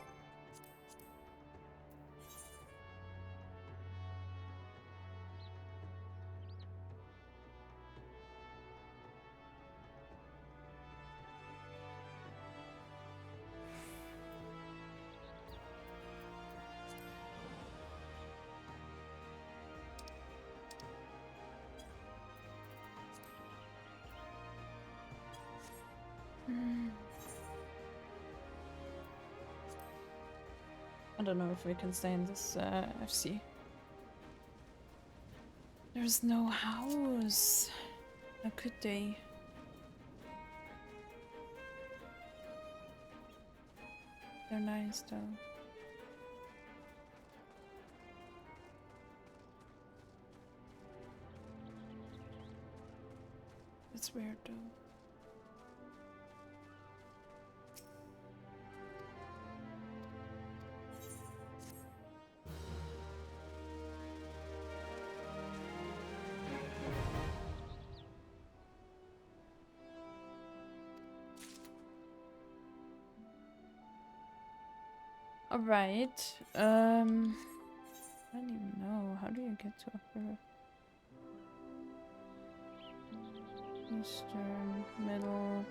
S1: I don't know if we can stay in this FC. There's no house. How could they? They're nice though. It's weird though. Alright, I don't even know. How do you get to up here? Eastern, middle.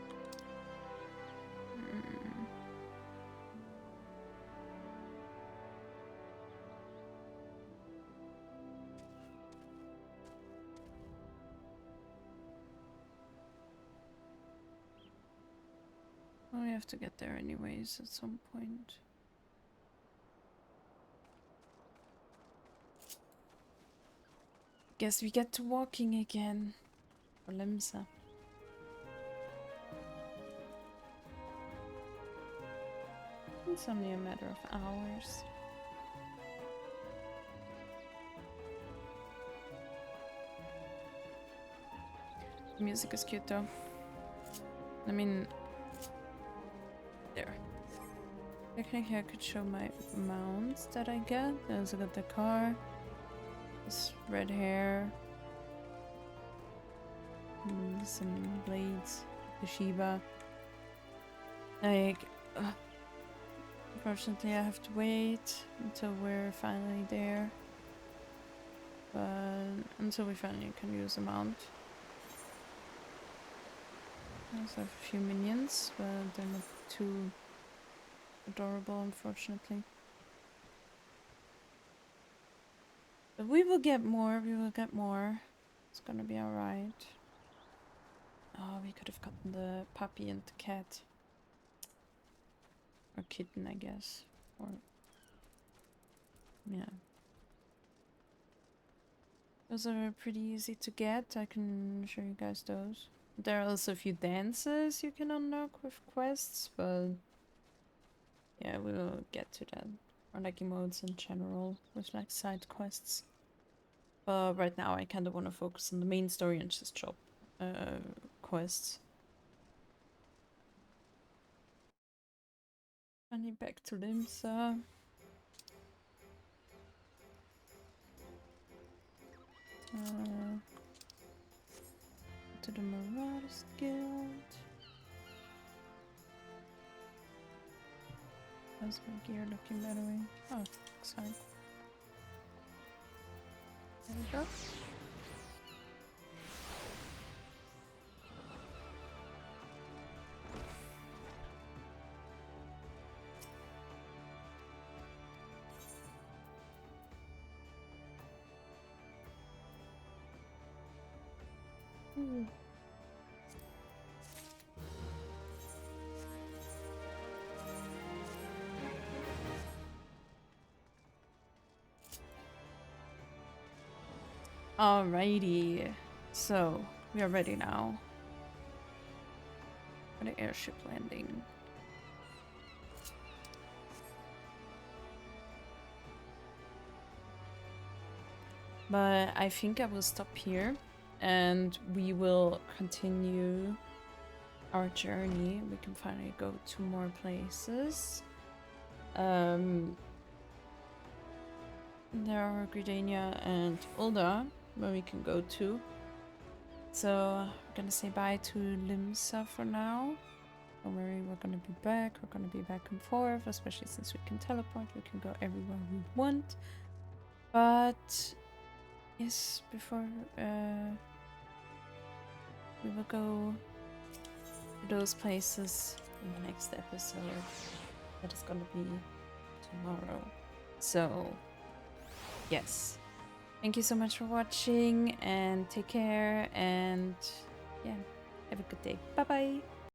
S1: Well, we have to get there anyways at some point. Guess we get to walking again. For Limsa. It's only a matter of hours. The music is cute though. I mean, there. Technically I could show my mounts that I get. I also got the car. This red hair. Some blades. The Shiba. Like, unfortunately I have to wait until we're finally there. But until we finally can use a mount. I also have a few minions, but they're not too adorable, unfortunately. But we will get more, we will get more. It's gonna be alright. Oh, we could have gotten the puppy and the cat. Or kitten, I guess. Or... yeah. Those are pretty easy to get. I can show you guys those. There are also a few dances you can unlock with quests, but yeah, we'll get to that. Or like emotes in general with like side quests. But right now I kind of want to focus on the main story and just job quests. Finally back to Limsa. To the Marauders Guild. How's my gear looking, by the way? Oh, looks fine. There we go. Ooh. Alrighty, so we are ready now for the airship landing. But I think I will stop here and we will continue our journey. We can finally go to more places. There are Gridania and Ulda where we can go to. So I'm gonna say bye to Limsa for now. Don't worry, we're gonna be back. We're gonna be back and forth, especially since we can teleport. We can go everywhere we want. But yes, before we will go to those places in the next episode. That is gonna be tomorrow. So yes. Thank you so much for watching and take care and yeah, have a good day. Bye bye.